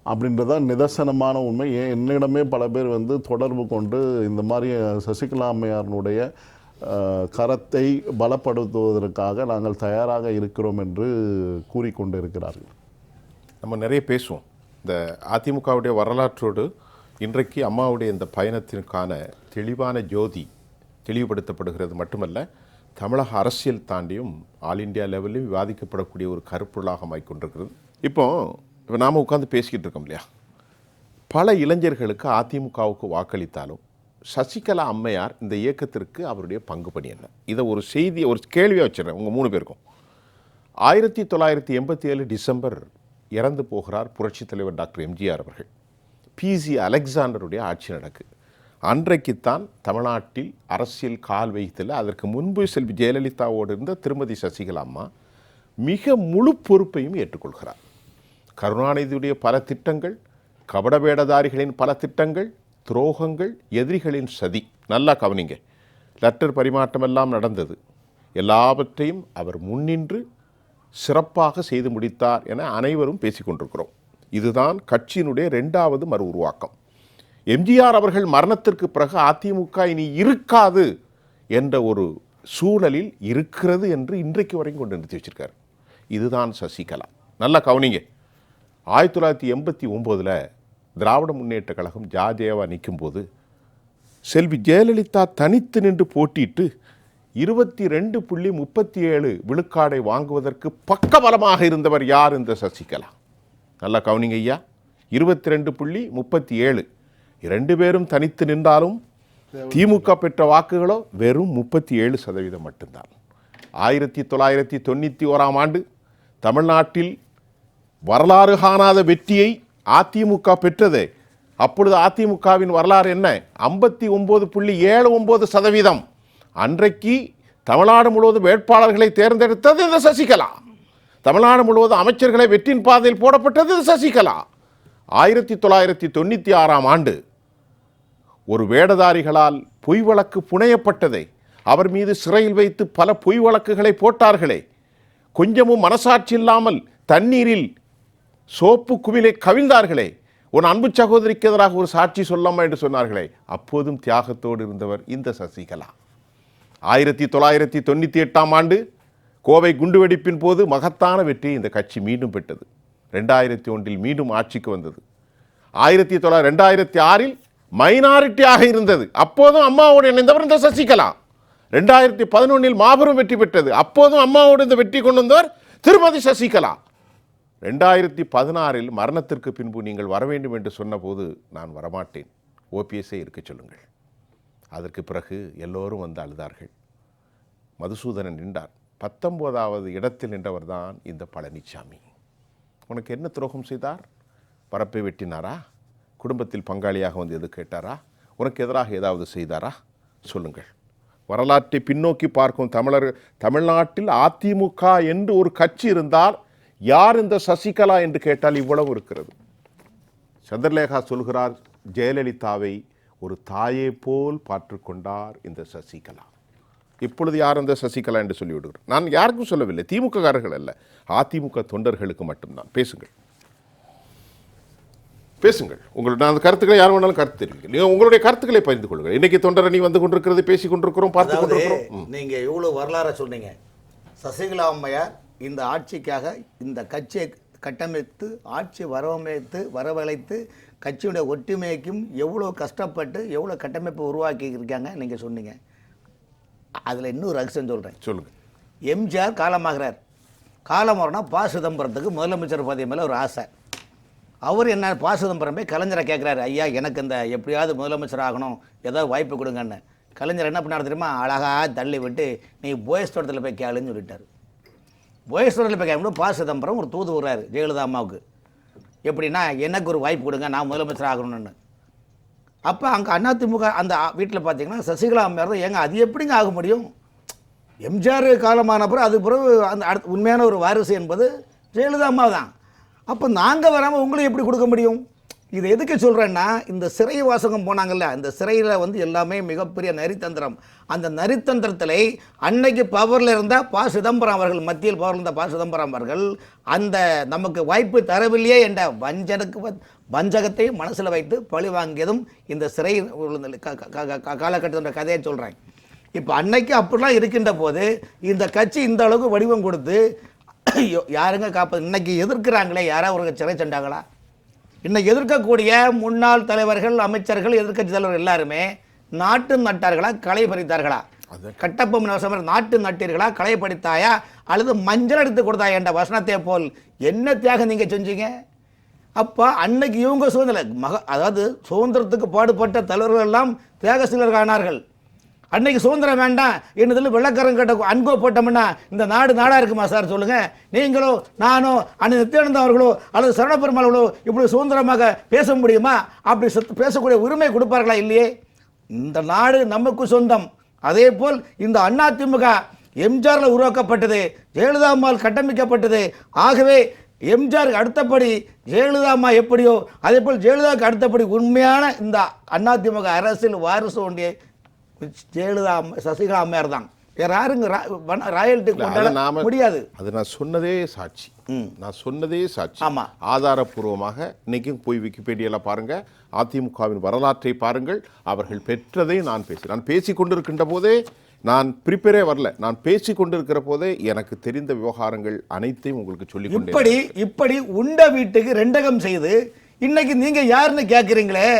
அப்படின்றதான் நிதர்சனமான உண்மை. என்னிடமே பல பேர் வந்து தொடர்பு கொண்டு இந்த மாதிரி சசிகலா அம்மையாருடைய கரத்தை பலப்படுத்துவதற்காக நாங்கள் தயாராக இருக்கிறோம் என்று கூறிக்கொண்டு இருக்கிறார்கள். நம்ம நிறைய பேசுவோம். இந்த அதிமுகவுடைய வரலாற்றோடு இன்றைக்கு அம்மாவுடைய இந்த பயணத்திற்கான தெளிவான ஜோதி தெளிவுபடுத்தப்படுகிறது மட்டுமல்ல, தமிழக அரசியல் தாண்டியும் ஆல் இண்டியா லெவலிலும் விவாதிக்கப்படக்கூடிய ஒரு கருப்பொருளாக மாறிக்கொண்டிருக்கிறது. இப்போ நாம் உட்காந்து பேசிக்கிட்டு இருக்கோம் இல்லையா, பல இளைஞர்களுக்கு அதிமுகவுக்கு வாக்களித்தாலும் சசிகலா அம்மையார் இந்த இயக்கத்திற்கு அவருடைய பங்கு பணி என்ன? இதை ஒரு செய்தியை ஒரு கேள்வியாக வச்சுறேன் உங்கள் 3 பேருக்கும். 1987 டிசம்பர் இறந்து போகிறார் புரட்சித் தலைவர் டாக்டர் எம்ஜிஆர் அவர்கள். பிசி அலெக்சாண்டருடைய ஆட்சி நடக்கு. அன்றைக்குத்தான் தமிழ்நாட்டில் அரசியல் கால் வைத்தல. அதற்கு முன்பு செல்வி ஜெயலலிதாவோடு இருந்த திருமதி சசிகலா அம்மா மிக முழு பொறுப்பையும் ஏற்றுக்கொள்கிறார். கருணாநிதியுடைய பல திட்டங்கள், கபடவேடதாரிகளின் பல திட்டங்கள், துரோகங்கள், எதிரிகளின் சதி, நல்லா கவனிங்க. லெட்டர் பரிமாற்றமெல்லாம் நடந்தது. எல்லாவற்றையும் அவர் முன்னின்று சிறப்பாக செய்து முடித்தார் என அனைவரும் பேசிக்கொண்டிருக்கிறோம். இதுதான் கட்சியினுடைய 2வது மறு உருவாக்கம். எம்ஜிஆர் அவர்கள் மரணத்திற்கு பிறகு அதிமுக இனி இருக்காது என்ற ஒரு சூழலில் இருக்கிறது என்று இன்றைக்கு வரைக்கும் கொண்டு நிறுத்தி வச்சிருக்கார். இதுதான் சசிகலா. நல்லா கவனிங்க. 1989 திராவிட முன்னேற்ற கழகம் ஜாஜேவா நிற்கும்போது செல்வி ஜெயலலிதா தனித்து நின்று போட்டிட்டு 22.37 விழுக்காடை வாங்குவதற்கு பக்கபலமாக இருந்தவர் யார்? இந்த சசிகலா. நல்லா கவனிங்க ஐயா. 22.37. 2 பேரும் தனித்து நின்றாலும் திமுக பெற்ற வாக்குகளோ வெறும் 37% மட்டும்தான். 1991 ஆண்டு தமிழ்நாட்டில் வரலாறு காணாத வெற்றியை அதிமுக பெற்றது. அப்பொழுது அதிமுகவின் வரலாறு என்ன? 59.79%. அன்றைக்கு தமிழ்நாடு முழுவதும் வேட்பாளர்களை தேர்ந்தெடுத்தது இந்த சசிகலா. தமிழ்நாடு முழுவதும் அமைச்சர்களை வெற்றியின் பாதையில் போடப்பட்டது இந்த சசிகலா. 1996 ஆண்டு ஒரு வேடதாரிகளால் பொய் வழக்கு புனையப்பட்டதை, அவர் மீது சிறையில் வைத்து பல பொய் வழக்குகளை போட்டார்களே, கொஞ்சமும் மனசாட்சி இல்லாமல் தண்ணீரில் சோப்பு குவிலை கவிழ்ந்தார்களே, உன் அன்பு சகோதரிக்கு எதிராக ஒரு சாட்சி சொல்லாமா என்று சொன்னார்களே, அப்போதும் தியாகத்தோடு இருந்தவர் இந்த சசிகலா. 1998 ஆண்டு கோவை குண்டுவெடிப்பின் போது மகத்தான வெற்றியை இந்த கட்சி மீண்டும் பெற்றது. 2001 மீண்டும் ஆட்சிக்கு வந்தது. 2006 மைனாரிட்டியாக இருந்தது. அப்போதும் அம்மாவோடு இணைந்தவர் இந்த சசிகலா. 2011 மாபெரும் வெற்றி பெற்றது. அப்போதும் அம்மாவோடு இந்த வெற்றி கொண்டு வந்தவர் திருமதி சசிகலா. 2016 மரணத்திற்கு பின்பு நீங்கள் வர வேண்டும் என்று சொன்னபோது நான் வரமாட்டேன், ஓபிஎஸ்ஐ இருக்க சொல்லுங்கள். அதற்கு பிறகு எல்லோரும் வந்து அழுதார்கள். மதுசூதனன் நின்றார். 19வது இடத்தில் நின்றவர் தான் இந்த பழனிசாமி. உனக்கு என்ன துரோகம் செய்தார்? பரப்பை வெட்டினாரா? குடும்பத்தில் பங்காளியாக வந்து எது கேட்டாரா? உனக்கு எதிராக ஏதாவது செய்தாரா? சொல்லுங்கள். வரலாற்றை பின்னோக்கி பார்க்கும் தமிழ்நாட்டில் அதிமுக என்று ஒரு கட்சி இருந்தால் யார் இந்த சசிகலா என்று கேட்டால் இவ்வளவு இருக்கிறது. சந்திரலேகா சொல்கிறார், ஜெயலலிதாவை ஒரு தாயை போல் பார்த்துக்கொண்டார் இந்த சசிகலா. இப்பொழுது யார் இந்த சசிகலா என்று சொல்லிவிடுகிறார். நான் யாருக்கும் சொல்லவில்லை, திமுககாரர்கள் அல்ல, அதிமுக தொண்டர்களுக்கு மட்டும்தான். பேசுங்கள், பேசுங்கள். உங்களுடைய அந்த கருத்துக்களை யார் வேணாலும் கருத்து தெரிவிங்க. நீங்கள் உங்களுடைய கருத்துக்களை பகிர்ந்து கொள்ளுங்கள். இன்னைக்கு தொண்டரணி வந்து கொண்டிருக்கிறது, பேசி கொண்டிருக்கிறோம், பார்த்து கொண்டிருக்கிறோம். நீங்கள் இவ்வளோ வரலாறு சொன்னீங்க. சசிகலா அம்மையார் இந்த ஆட்சிக்காக இந்த கட்சியை கட்டமைத்து ஆட்சி வரவழைத்து கட்சியுடைய ஒற்றுமைக்கும் எவ்வளோ கஷ்டப்பட்டு எவ்வளோ கட்டமைப்பு உருவாக்கி இருக்காங்க நீங்கள் சொன்னீங்க. அதில் இன்னொரு ரகசியம் சொல்கிறேன். சொல்லுங்கள். எம்ஜிஆர் காலமாகிறார். காலமாகனா ப. சிதம்பரத்துக்கு முதலமைச்சர் பதவி மேலே ஒரு ஆசை. அவர் என்ன ப. சிதம்பரம் போய் கலைஞரை கேட்குறாரு, ஐயா எனக்கு இந்த எப்படியாவது முதலமைச்சர் ஆகணும், ஏதாவது வாய்ப்பு கொடுங்கன்னு. கலைஞர் என்ன பண்ணார் தெரியுமா, அழகாக தள்ளி விட்டு நீ போயஸ் தோட்டத்தில் போய் கேளுன்னு சொல்லிட்டார். போயஸ் தோட்டத்தில் போய் கேட்கணும். ப. சிதம்பரம் ஒரு தூது விடுறாரு ஜெயலலிதா அம்மாவுக்கு, எப்படின்னா எனக்கு ஒரு வாய்ப்பு கொடுங்க, நான் முதலமைச்சர் ஆகணும்னு. அப்போ அங்கே அதிமுக அந்த வீட்டில் பார்த்தீங்கன்னா சசிகலா அம்மையார் தான், ஏங்க அது எப்படிங்க ஆக முடியும், எம்ஜிஆர் காலமான பிறகு அது பிறகு அந்த அடுத்த உண்மையான ஒரு வாரிசு என்பது ஜெயலலிதா அம்மா தான். அப்போ நாங்கள் வராமல் உங்களுக்கு எப்படி கொடுக்க முடியும்? இது எதுக்கு சொல்கிறேன்னா, இந்த சிறை வாசகம் போனாங்கல்ல, அந்த சிறையில் வந்து எல்லாமே மிகப்பெரிய நரித்தந்திரம். அந்த நரித்தந்திரத்தில் அன்னைக்கு பவரில் இருந்தால் ப. சிதம்பரம் அவர்கள், மத்தியில் பவரில் இருந்த ப. சிதம்பரம் அவர்கள் அந்த நமக்கு வாய்ப்பு தரவில்லையே என்ற வஞ்சகத்தை மனசில் வைத்து பழி வாங்கியதும் இந்த சிறை காலகட்டத்தின் கதையை சொல்கிறேன். இப்போ அன்னைக்கு அப்படிலாம் இருக்கின்ற போது இந்த கட்சி இந்த அளவுக்கு வடிவம் கொடுத்து யாருங்க காப்பது? இன்னைக்கு எதிர்க்கிறாங்களே, யாராவது ஒரு சிறை சென்றாங்களா? இன்னைக்கு எதிர்க்கக்கூடிய முன்னாள் தலைவர்கள், அமைச்சர்கள், எதிர்க்கட்சி தலைவர்கள் எல்லாருமே நாட்டு நட்டார்களா, களை பறித்தார்களா? கட்டப்பம் நாட்டு நட்டீர்களா, களை பறித்தாயா, அல்லது மஞ்சள் எடுத்து கொடுத்தாயா என்ற வசனத்தை போல் என்ன தியாகம் நீங்கள் செஞ்சீங்க? அப்போ அன்னைக்கு இவங்க சுதந்திர அதாவது சுதந்திரத்துக்கு பாடுபட்ட தலைவர்கள் எல்லாம் தியாகசீலர்கள் ஆனார்கள். அன்னைக்கு சுதந்திரம் வேண்டாம் என்னதில் வெள்ளக்காரங்கிட்ட அன்போ போட்டோம்னா இந்த நாடு நாடாக இருக்குமா சார்? சொல்லுங்கள். நீங்களோ நானோ அன்னை நித்யானந்தா அவர்களோ அல்லது சரணபெருமாளோ இப்படி சுதந்திரமாக பேச முடியுமா? அப்படி பேசக்கூடிய உரிமை கொடுப்பார்களா? இல்லையே. இந்த நாடு நமக்கு சொந்தம். அதே போல் இந்த அதிமுக எம்ஜிஆரில் உருவாக்கப்பட்டது, ஜெயலலிதா அம்மாவால் கட்டமைக்கப்பட்டது. ஆகவே எம்ஜிஆருக்கு அடுத்தபடி ஜெயலலிதா அம்மா எப்படியோ அதே போல் ஜெயலலிதாவுக்கு அடுத்தபடி உண்மையான இந்த அதிமுக அரசியல் வாரிசு ஒன்றிய ஜெயலலிதா சசிகலா அம்மையார் தான். வேற யாருங்க ராயல்டி கொண்டாட முடியாது. அது நான் சொன்னதே சாட்சி. நான் சொன்னதே சாட்சி. ஆமா, ஆதாரப்பூர்வமாக இன்னைக்கும் போய் விக்கிபீடியாவில் பாருங்க, அதிமுகவின் வரலாற்றை பாருங்கள். அவர்கள் பெற்றதை நான் பேசி கொண்டிருக்கின்ற போதே, நான் ப்ரிப்பேரே வரல, நான் பேசி கொண்டிருக்கிற போதே எனக்கு தெரிந்த விவகாரங்கள் அனைத்தையும் உங்களுக்கு சொல்லி இப்படி உண்ட வீட்டுக்கு ரெண்டகம் செய்து இன்னைக்கு நீங்க யாருன்னு கேட்குறீங்களே.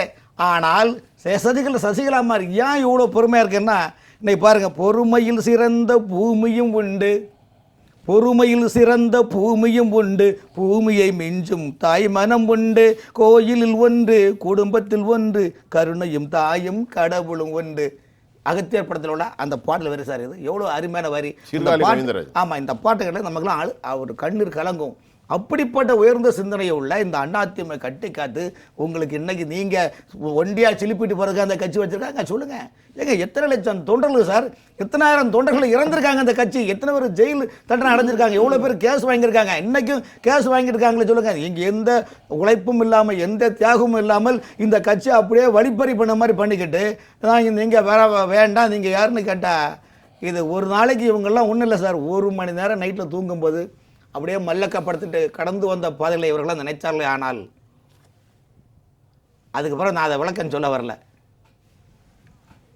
ஆனால் சசிகலா அம்மா ஏன் இவ்வளோ பொறுமையாக இருக்குன்னா, இன்னைக்கு பாருங்கள், பொறுமையில் சிறந்த பூமியும் உண்டு, பொறுமையில் சிறந்த பூமியும் உண்டு, பூமியை மிஞ்சும் தாய் மனம் உண்டு, கோயிலில் ஒன்று குடும்பத்தில் ஒன்று, கருணையும் தாயும் கடவுளும் ஒன்று. அகத்தியர் படத்தில் உள்ள அந்த பாட்டில் வரி சார், இது எவ்வளோ அருமையான வரி. ஆமாம், இந்த பாட்டுகளை நமக்குலாம் அவர் கண்ணீர் கலங்கும். அப்படிப்பட்ட உயர்ந்த சிந்தனையை உள்ள இந்த அதிமுக கட்டி காத்து உங்களுக்கு இன்னைக்கு நீங்கள் ஒண்டியாக சிலிப்பிட்டு போகிறதுக்கு அந்த கட்சி வச்சுருக்காங்க. சொல்லுங்கள் ஏங்க, எத்தனை லட்சம் தொண்டர்கள் சார், எத்தனாயிரம் தொண்டர்கள் இறந்துருக்காங்க அந்த கட்சி, எத்தனை பேர் ஜெயில் தண்டனை அடைஞ்சிருக்காங்க, எவ்வளோ பேர் கேஸ் வாங்கியிருக்காங்க, இன்றைக்கும் கேஸ் வாங்கியிருக்காங்களே. சொல்லுங்கள், இங்கே எந்த உழைப்பும் இல்லாமல் எந்த தியாகமும் இல்லாமல் இந்த கட்சி அப்படியே வழிப்பறி பண்ண மாதிரி பண்ணிக்கிட்டு நீங்கள் வேண்டாம் நீங்கள் யாருன்னு கேட்டால், இது ஒரு நாளைக்கு இவங்கெல்லாம் ஒன்றும் இல்லை சார், 1 மணி நேரம் நைட்டில் தூங்கும்போது அப்படியே மல்லக்கப்படுத்திட்டு கடந்து வந்த பாதையில் இவர்களாம் நினைச்சார்களே. ஆனால் அதுக்கப்புறம் நான் அதை விளக்கம் சொல்ல வரல.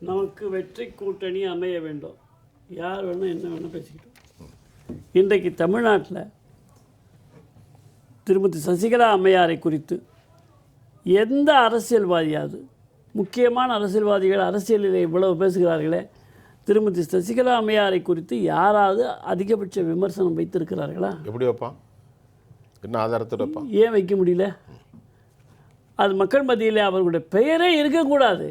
நமக்கு வெற்றி கூட்டணி அமைய வேண்டும், யார் வேணும் என்ன வேணும் பேசிக்கிட்டோம். இன்றைக்கு தமிழ்நாட்டில் திருமதி சசிகலா அம்மையாரை குறித்து எந்த அரசியல்வாதியாவது, முக்கியமான அரசியல்வாதிகள் அரசியலில் இவ்வளவு பேசுகிறார்களே, திருமதி சசிகலா அம்மையாரை குறித்து யாராவது அதிகபட்ச விமர்சனம் வைத்திருக்கிறார்களா? எப்படி வைப்பான்? என்ன ஆதாரத்தோட வைப்பான்? ஏன் வைக்க முடியல? அது மக்கள் மத்தியில் அவர்களுடைய பெயரே இருக்கக்கூடாது.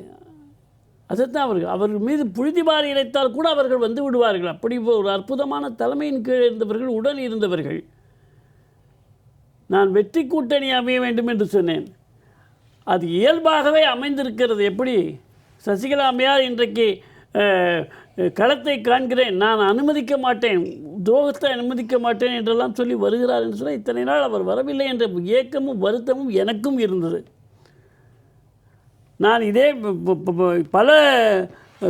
அதுதான் அவர்கள் மீது புழுதி பாரி இறைத்தால் கூட அவர்கள் வந்து விடுவார்கள். அப்படி ஒரு அற்புதமான தலைமையின் கீழ் இருந்தவர்கள், உடன் இருந்தவர்கள். நான் வெற்றி கூட்டணி அமைய வேண்டும் என்று சொன்னேன். அது இயல்பாகவே அமைந்திருக்கிறது. எப்படி சசிகலா அம்மையார் இன்றைக்கு களத்தை காண்கிறேன், நான் அனுமதிக்க மாட்டேன், துரோகத்தை அனுமதிக்க மாட்டேன் என்றெல்லாம் சொல்லி வருகிறார் என்று சொன்னால், இத்தனை நாள் அவர் வரவில்லை என்ற ஏக்கமும் வருத்தமும் எனக்கும் இருந்தது. நான் இதே பல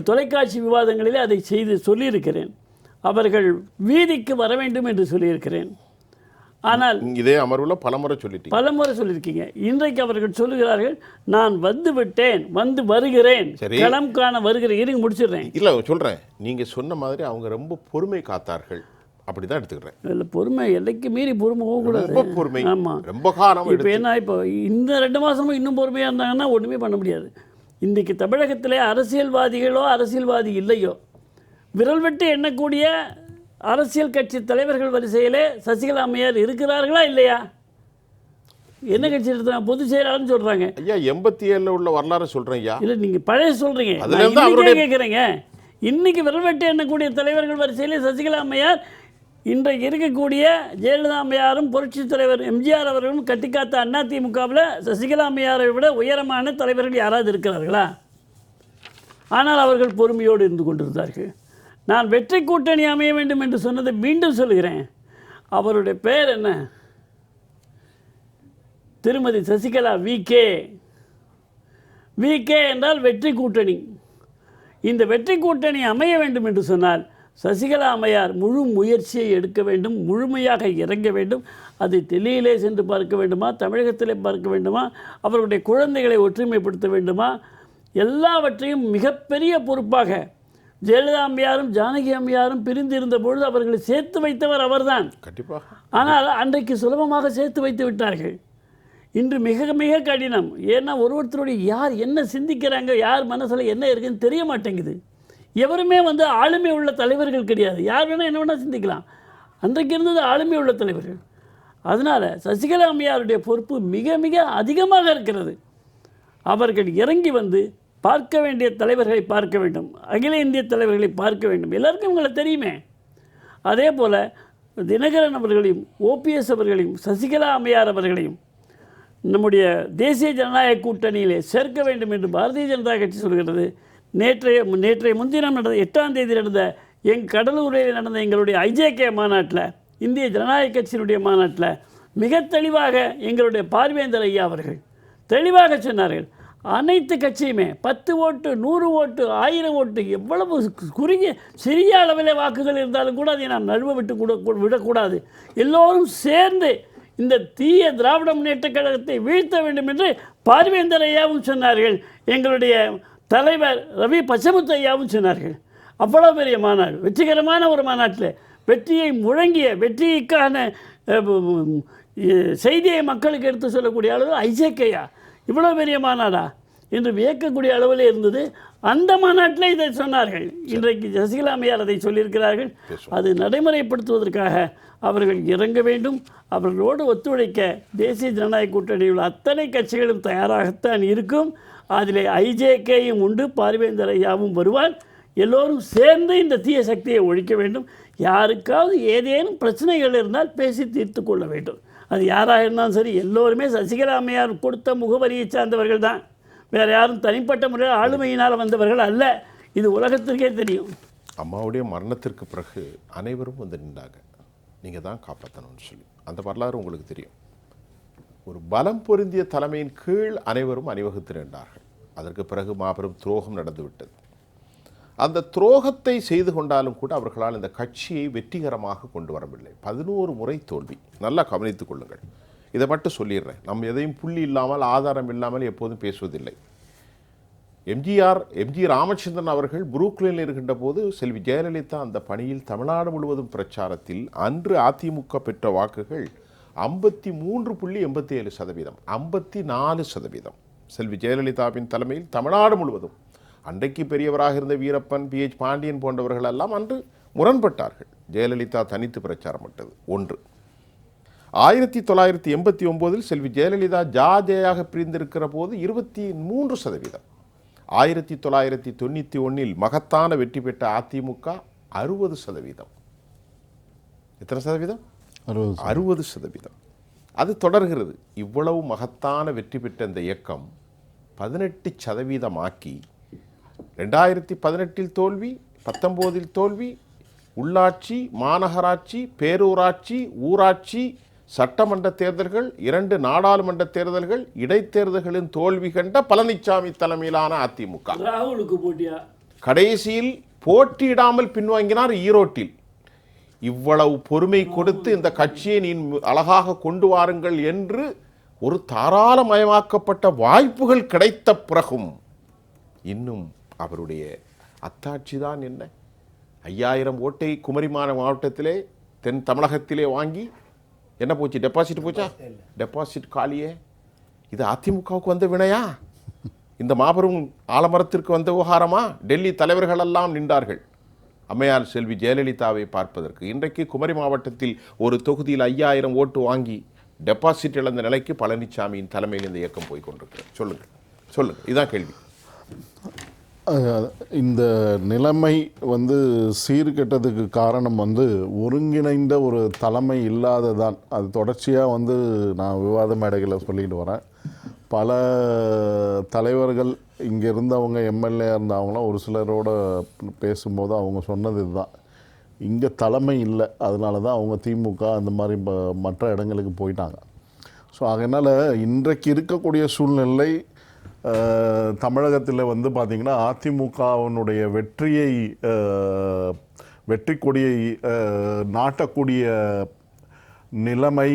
தொலைக்காட்சி விவாதங்களிலே அதை சொல்லியிருக்கிறேன். அவர்கள் வீதிக்கு வர வேண்டும் என்று சொல்லியிருக்கிறேன். ஆனால் இதே அமர்வில் பலமுறை சொல்லியிருக்கீங்க. இன்றைக்கு அவர்கள் சொல்லுகிறார்கள், நான் வந்து விட்டேன், வந்து வருகிறேன், களம் காண வருகிறேன். இருங்க முடிச்சிடுறேன். இல்லை சொல்கிறேன், நீங்கள் சொன்ன மாதிரி அவங்க ரொம்ப பொறுமை காத்தார்கள். அப்படிதான் எடுத்துக்கிறேன். இல்லை, பொறுமை எல்லைக்கு மீறி பொறுமை போகக்கூடாது. ரொம்ப பொறுமை, ஆமாம். ரொம்ப காலம் இப்போ என்ன, இப்போ இந்த 2 மாதமும் இன்னும் பொறுமையாக இருந்தாங்கன்னா ஒன்றுமே பண்ண முடியாது. இன்றைக்கு தமிழகத்திலே அரசியல்வாதிகளோ அரசியல்வாதி இல்லையோ விரல் விட்டு எண்ணக்கூடிய அரசியல் கட்சி தலைவர்கள் வரிசையிலே சசிகலா அம்மையார் இருக்கிறார்களா இல்லையா? என்ன கட்சி எடுத்தாங்க? பொதுச் செயலாளர்னு சொல்கிறாங்க. ஐயா 87 உள்ள வரலாறு சொல்கிறேன் ஐயா. இல்லை, நீங்கள் பழைய சொல்கிறீங்க, கேட்குறேங்க. இன்னைக்கு விரல் விட்டு எண்ணக்கூடிய தலைவர்கள் வரிசையிலே சசிகலா அம்மையார், இன்றைக்கு இருக்கக்கூடிய ஜெயலலிதா அம்மையாரும் புரட்சித் தலைவர் எம்ஜிஆர் அவர்களும் கட்டிக்காத்த அதிமுகவில் சசிகலா அம்மையாரை விட உயரமான தலைவர்கள் யாராவது இருக்கிறார்களா? ஆனால் அவர்கள் பொறுமையோடு இருந்து கொண்டிருந்தார்கள். நான் வெற்றி கூட்டணி அமைய வேண்டும் என்று சொன்னதை மீண்டும் சொல்கிறேன். அவருடைய பெயர் என்ன? திருமதி சசிகலா விகே. விகே என்றால் வெற்றி கூட்டணி. இந்த வெற்றி கூட்டணி அமைய வேண்டும் என்று சொன்னால் சசிகலா அம்மையார் முழு முயற்சியை எடுக்க வேண்டும், முழுமையாக இறங்க வேண்டும். அது டெல்லியிலே சென்று பார்க்க வேண்டுமா, தமிழகத்திலே பார்க்க வேண்டுமா, அவர்களுடைய குழந்தைகளை ஒற்றுமைப்படுத்த வேண்டுமா, எல்லாவற்றையும் மிகப்பெரிய பொறுப்பாக ஜெயலலிதா அம்மையாரும் ஜானகி அம்மையாரும் பிரிந்திருந்த பொழுது அவர்களை சேர்த்து வைத்தவர் அவர்தான். கண்டிப்பாக. ஆனால் அன்றைக்கு சுலபமாக சேர்த்து வைத்து விட்டார்கள். இன்று மிக மிக கடினம். ஏன்னா ஒருத்தருடைய யார் என்ன சிந்திக்கிறாங்க, யார் மனசில் என்ன இருக்குன்னு தெரிய மாட்டேங்குது. எவருமே ஆளுமை உள்ள தலைவர்கள் கிடையாது. யார் வேணால் என்ன வேணால் சிந்திக்கலாம். அன்றைக்கு இருந்தது ஆளுமை உள்ள தலைவர்கள். அதனால் சசிகலா அம்மையாருடைய பொறுப்பு மிக மிக அதிகமாக இருக்கிறது. அவர்கள் இறங்கி பார்க்க வேண்டிய தலைவர்களை பார்க்க வேண்டும், அகில இந்திய தலைவர்களை பார்க்க வேண்டும். எல்லாருக்கும் இவங்களை தெரியுமே. அதே போல் தினகரன் அவர்களையும் OPS அவர்களையும் சசிகலா அம்மையார் அவர்களையும் நம்முடைய தேசிய ஜனநாயக கூட்டணியிலே சேர்க்க வேண்டும் என்று பாரதிய ஜனதா கட்சி சொல்கிறது. நேற்றைய முன்தினம் நடந்த 8ஆம் தேதி நடந்த கடலூரில் நடந்த எங்களுடைய IJK மாநாட்டில், இந்திய ஜனநாயக கட்சியினுடைய மாநாட்டில் மிக தெளிவாக எங்களுடைய பார்வேந்தர் ஐயா அவர்கள் தெளிவாக சொன்னார்கள். அனைத்து கட்சியுமே 10 ஓட்டு, 100 ஓட்டு, 1000 ஓட்டு, எவ்வளவு குறுகிய சிறிய அளவில் வாக்குகள் இருந்தாலும் கூட அதை நாம் நழுவ விடக்கூடாது. எல்லோரும் சேர்ந்து இந்த தீய திராவிட முன்னேற்ற கழகத்தை வீழ்த்த வேண்டும் என்று பார்வேந்தர் ஐயாவும் சொன்னார்கள். எங்களுடைய தலைவர் ரவி பச்சமுத்து ஐயாவும் சொன்னார்கள். அவ்வளோ பெரிய மாநாடு, வெற்றிகரமான ஒரு மாநாட்டில் வெற்றியை முழங்கிய, வெற்றிக்கான செய்தியை மக்களுக்கு எடுத்து சொல்லக்கூடிய அளவில் IJKயா இவ்வளோ பெரிய மாநாடா என்று வியக்கக்கூடிய அளவில் இருந்தது. அந்த மாநாட்டில் இதை சொன்னார்கள். இன்றைக்கு சசிகலா அம்மையார் அதை சொல்லியிருக்கிறார்கள். அது நடைமுறைப்படுத்துவதற்காக அவர்கள் இறங்க வேண்டும். அவர்களோடு ஒத்துழைக்க தேசிய ஜனநாயக கூட்டணியில் அத்தனை கட்சிகளும் தயாராகத்தான் இருக்கும். அதில் IJKயும் உண்டு, பார்வேந்தர் ஐயாவும் வருவார். எல்லோரும் சேர்ந்து இந்த தீய சக்தியை ஒழிக்க வேண்டும். யாருக்காவது ஏதேனும் பிரச்சனைகள் இருந்தால் பேசி தீர்த்து கொள்ள வேண்டும். அது யாராக இருந்தாலும் சரி, எல்லோருமே சசிகலா அம்மையார் கொடுத்த முகவரியை சார்ந்தவர்கள் தான். வேறு யாரும் தனிப்பட்ட முறையில் ஆளுமையினால் வந்தவர்கள் அல்ல. இது உலகத்திற்கே தெரியும். அம்மாவுடைய மரணத்திற்கு பிறகு அனைவரும் நின்றாங்க, நீங்கள் தான் காப்பாற்றணும்னு சொல்லி. அந்த வரலாறு உங்களுக்கு தெரியும். ஒரு பலம் பொருந்திய தலைமையின் கீழ் அனைவரும் அணிவகுத்து நின்றார்கள். அதற்கு பிறகு மாபெரும் துரோகம் நடந்துவிட்டது. அந்த துரோகத்தை செய்து கொண்டாலும் கூட அவர்களால் இந்த கட்சியை வெற்றிகரமாக கொண்டு வரவில்லை. 11 முறை தோல்வி. நல்லா கவனித்துக் கொள்ளுங்கள். இதை மட்டும் சொல்லிடுறேன். நம்ம எதையும் புள்ளி இல்லாமல் ஆதாரம் இல்லாமல் எப்போதும் பேசுவதில்லை. எம்ஜி ராமச்சந்திரன் அவர்கள் புரூக்லினில் இருக்கின்ற போது செல்வி ஜெயலலிதா அந்த பணியில் தமிழ்நாடு முழுவதும் பிரச்சாரத்தில் அன்று அதிமுக பெற்ற வாக்குகள் 53.87%, 54%. செல்வி ஜெயலலிதாவின் தலைமையில் தமிழ்நாடு முழுவதும் அன்றைக்கு பெரியவராக இருந்த வீரப்பன், PH பாண்டியன் போன்றவர்கள் எல்லாம் அன்று முரண்பட்டார்கள். ஜெயலலிதா தனித்து பிரச்சாரம் விட்டது. 1. 1989 செல்வி ஜெயலலிதா ஜாஜையாக பிரிந்திருக்கிற போது 23%. 1991 மகத்தான வெற்றி பெற்ற அதிமுக 60%. எத்தனை சதவீதம்? 60%. அது தொடர்கிறது. இவ்வளவு மகத்தான வெற்றி பெற்ற இந்த இயக்கம் 18% ஆக்கி 2018 தோல்வி, 19 தோல்வி, உள்ளாட்சி, மாநகராட்சி, பேரூராட்சி, ஊராட்சி, சட்டமன்ற தேர்தல்கள், 2 நாடாளுமன்ற தேர்தல்கள், இடைத்தேர்தல்களின் தோல்வி கண்ட பழனிசாமி தலைமையிலான அதிமுக ராகுலுக்கு போட்டியா கடைசியில் போட்டியிடாமல் பின்வாங்கினார் ஈரோட்டில். இவ்வளவு பொறுமை கொடுத்து இந்த கட்சியை நீ அழகாக கொண்டு வாருங்கள் என்று ஒரு தாராளமயமாக்கப்பட்ட வாய்ப்புகள் கிடைத்த பிறகும் இன்னும் அவருடைய அத்தாட்சி தான் என்ன? 5000 ஓட்டை குமரி மாவட்டத்திலே தென் தமிழகத்திலே வாங்கி என்ன போச்சு? டெபாசிட் போச்சா? டெபாசிட் காலியே. இது அதிமுகவுக்கு வந்த வினையா? இந்த மாபெரும் ஆலமரத்திற்கு வந்த விவகாரமா? டெல்லி தலைவர்கள் எல்லாம் நின்றார்கள் அம்மையார் செல்வி ஜெயலலிதாவை பார்ப்பதற்கு. இன்றைக்கு குமரி மாவட்டத்தில் ஒரு தொகுதியில் 5000 ஓட்டு வாங்கி டெபாசிட் இழந்த நிலைக்கு பழனிசாமியின் தலைமையில் இந்த இயக்கம் போய் கொண்டிருக்கிறது. சொல்லுங்க, இதுதான் கேள்வி. இந்த நிலைமை சீர்கெட்டதுக்கு காரணம் ஒருங்கிணைந்த ஒரு தலைமை இல்லாததான். அது தொடர்ச்சியாக நான் விவாத மேடைகளில் சொல்லிட்டு வரேன். பல தலைவர்கள் இங்கே இருந்தவங்க, எம்எல்ஏ இருந்தவங்களாம் ஒரு சிலரோட பேசும்போது அவங்க சொன்னது இதுதான், இங்கே தலைமை இல்லை, அதனால தான் அவங்க திமுக அந்த மாதிரி மற்ற இடங்களுக்கு போயிட்டாங்க. ஸோ அதனால் இன்றைக்கு இருக்கக்கூடிய சூழ்நிலை தமிழகத்தில் பார்த்திங்கன்னா அதிமுகவினுடைய வெற்றி கொடியை நாட்டக்கூடிய நிலைமை,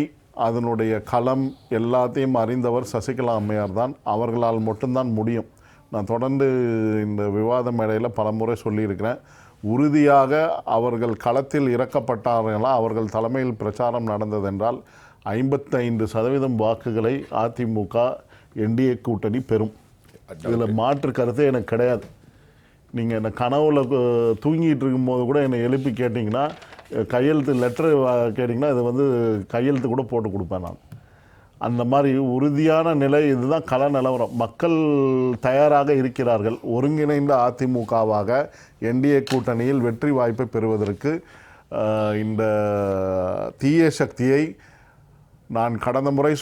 அதனுடைய களம் எல்லாத்தையும் அறிந்தவர் சசிகலா அம்மையார் தான். அவர்களால் மட்டும்தான் முடியும். நான் தொடர்ந்து இந்த விவாத மேடையில் பல முறை சொல்லியிருக்கிறேன். உறுதியாக அவர்கள் களத்தில் இறக்கப்பட்டார்களா, அவர்கள் தலைமையில் பிரச்சாரம் நடந்ததென்றால் 55% வாக்குகளை அதிமுக என்டிஏ கூட்டணி பெறும். இதில் மாற்று கருத்து எனக்கு கிடையாது. நீங்கள் என்னை கனவுல தூங்கிட்டு இருக்கும்போது கூட என்னை எழுப்பி கேட்டிங்கன்னா, கையெழுத்து லெட்டர் கேட்டிங்கன்னா இது கையெழுத்து கூட போட்டு கொடுப்பேன் நான். அந்த மாதிரி உறுதியான நிலை. இதுதான் கள நிலவரம். மக்கள் தயாராக இருக்கிறார்கள். ஒருங்கிணைந்த அதிமுகவாக என்டிஏ கூட்டணியில் வெற்றி வாய்ப்பை பெறுவதற்கு இந்த தீய சக்தியை நான் கடந்த முறை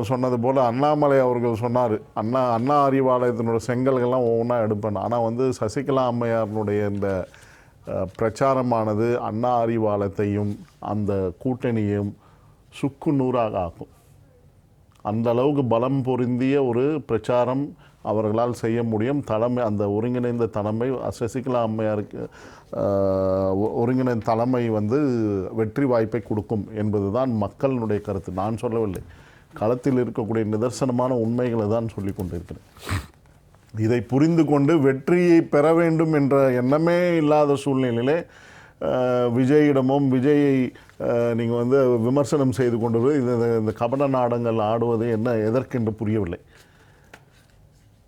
சொன்னது போல் அண்ணாமலை அவர்கள் சொன்னார், அண்ணா அறிவாலயத்தினுடைய செங்கல்கள்லாம் ஒவ்வொன்றா எடுப்பேன். ஆனால் சசிகலா அம்மையாருடைய இந்த பிரச்சாரமானது அண்ணா அறிவாலயத்தையும் அந்த கூட்டணியையும் சுக்கு நூறாக ஆக்கும். அந்த அளவுக்கு பலம் பொருந்திய ஒரு பிரச்சாரம் அவர்களால் செய்ய முடியும். தலைமை, அந்த ஒருங்கிணைந்த தலைமை, சசிகலா அம்மையாருக்கு ஒருங்கிணைந்த தலைமை வெற்றி வாய்ப்பை கொடுக்கும் என்பது தான் மக்களினுடைய கருத்து. நான் சொல்லவில்லை, களத்தில் இருக்கக்கூடிய நிதர்சனமான உண்மைகளை தான் சொல்லி கொண்டிருக்கிறேன். இதை புரிந்து கொண்டு வெற்றியை பெற வேண்டும் என்ற எண்ணமே இல்லாத சூழ்நிலையிலே விஜயிடமும் விஜயை நீங்கள் விமர்சனம் செய்து கொண்டு இந்த கபட நாடங்கள் ஆடுவது என்ன எதற்கென்று புரியவில்லை.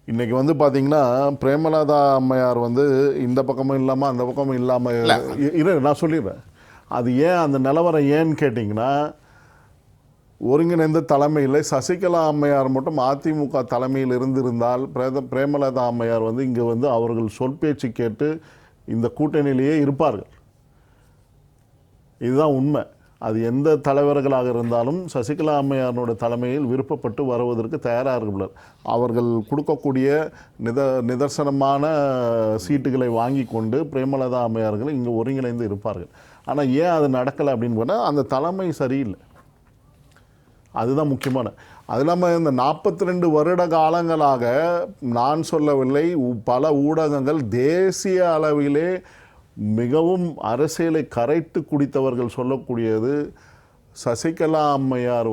இன்றைக்கி பார்த்திங்கன்னா பிரேமலதா அம்மையார் இந்த பக்கமும் இல்லாமல் அந்த பக்கமும் இல்லாமல் நான் சொல்லிடுறேன். அது ஏன் அந்த நிலவரம் ஏன்னு கேட்டிங்கன்னா, ஒருங்கிணைந்த தலைமையில் சசிகலா அம்மையார் மட்டும் அதிமுக தலைமையில் இருந்திருந்தால் பிரேமலதா அம்மையார் இங்கே அவர்கள் சொல் பேச்சு கேட்டு இந்த கூட்டணியிலேயே இருப்பார்கள். இதுதான் உண்மை. அது எந்த தலைவர்களாக இருந்தாலும் சசிகலா அம்மையாரோட தலைமையில் விருப்பப்பட்டு வருவதற்கு தயாராக இருக்கிறார். அவர்கள் கொடுக்கக்கூடிய நிதர்சனமான சீட்டுகளை வாங்கி கொண்டு பிரேமலதா அம்மையார்கள் இங்கே ஒருங்கிணைந்து இருப்பார்கள். ஆனால் ஏன் அது நடக்கலை அப்படின்னு போனால் அந்த தலைமை சரியில்லை. அதுதான் முக்கியமான. அது இல்லாமல் இந்த 42 வருட காலங்களாக நான் சொல்லவில்லை, பல ஊடகங்கள் தேசிய அளவிலே மிகவும் அரசியலை கரைத்து குடித்தவர்கள் சொல்லக்கூடியது, சசிகலா அம்மையார்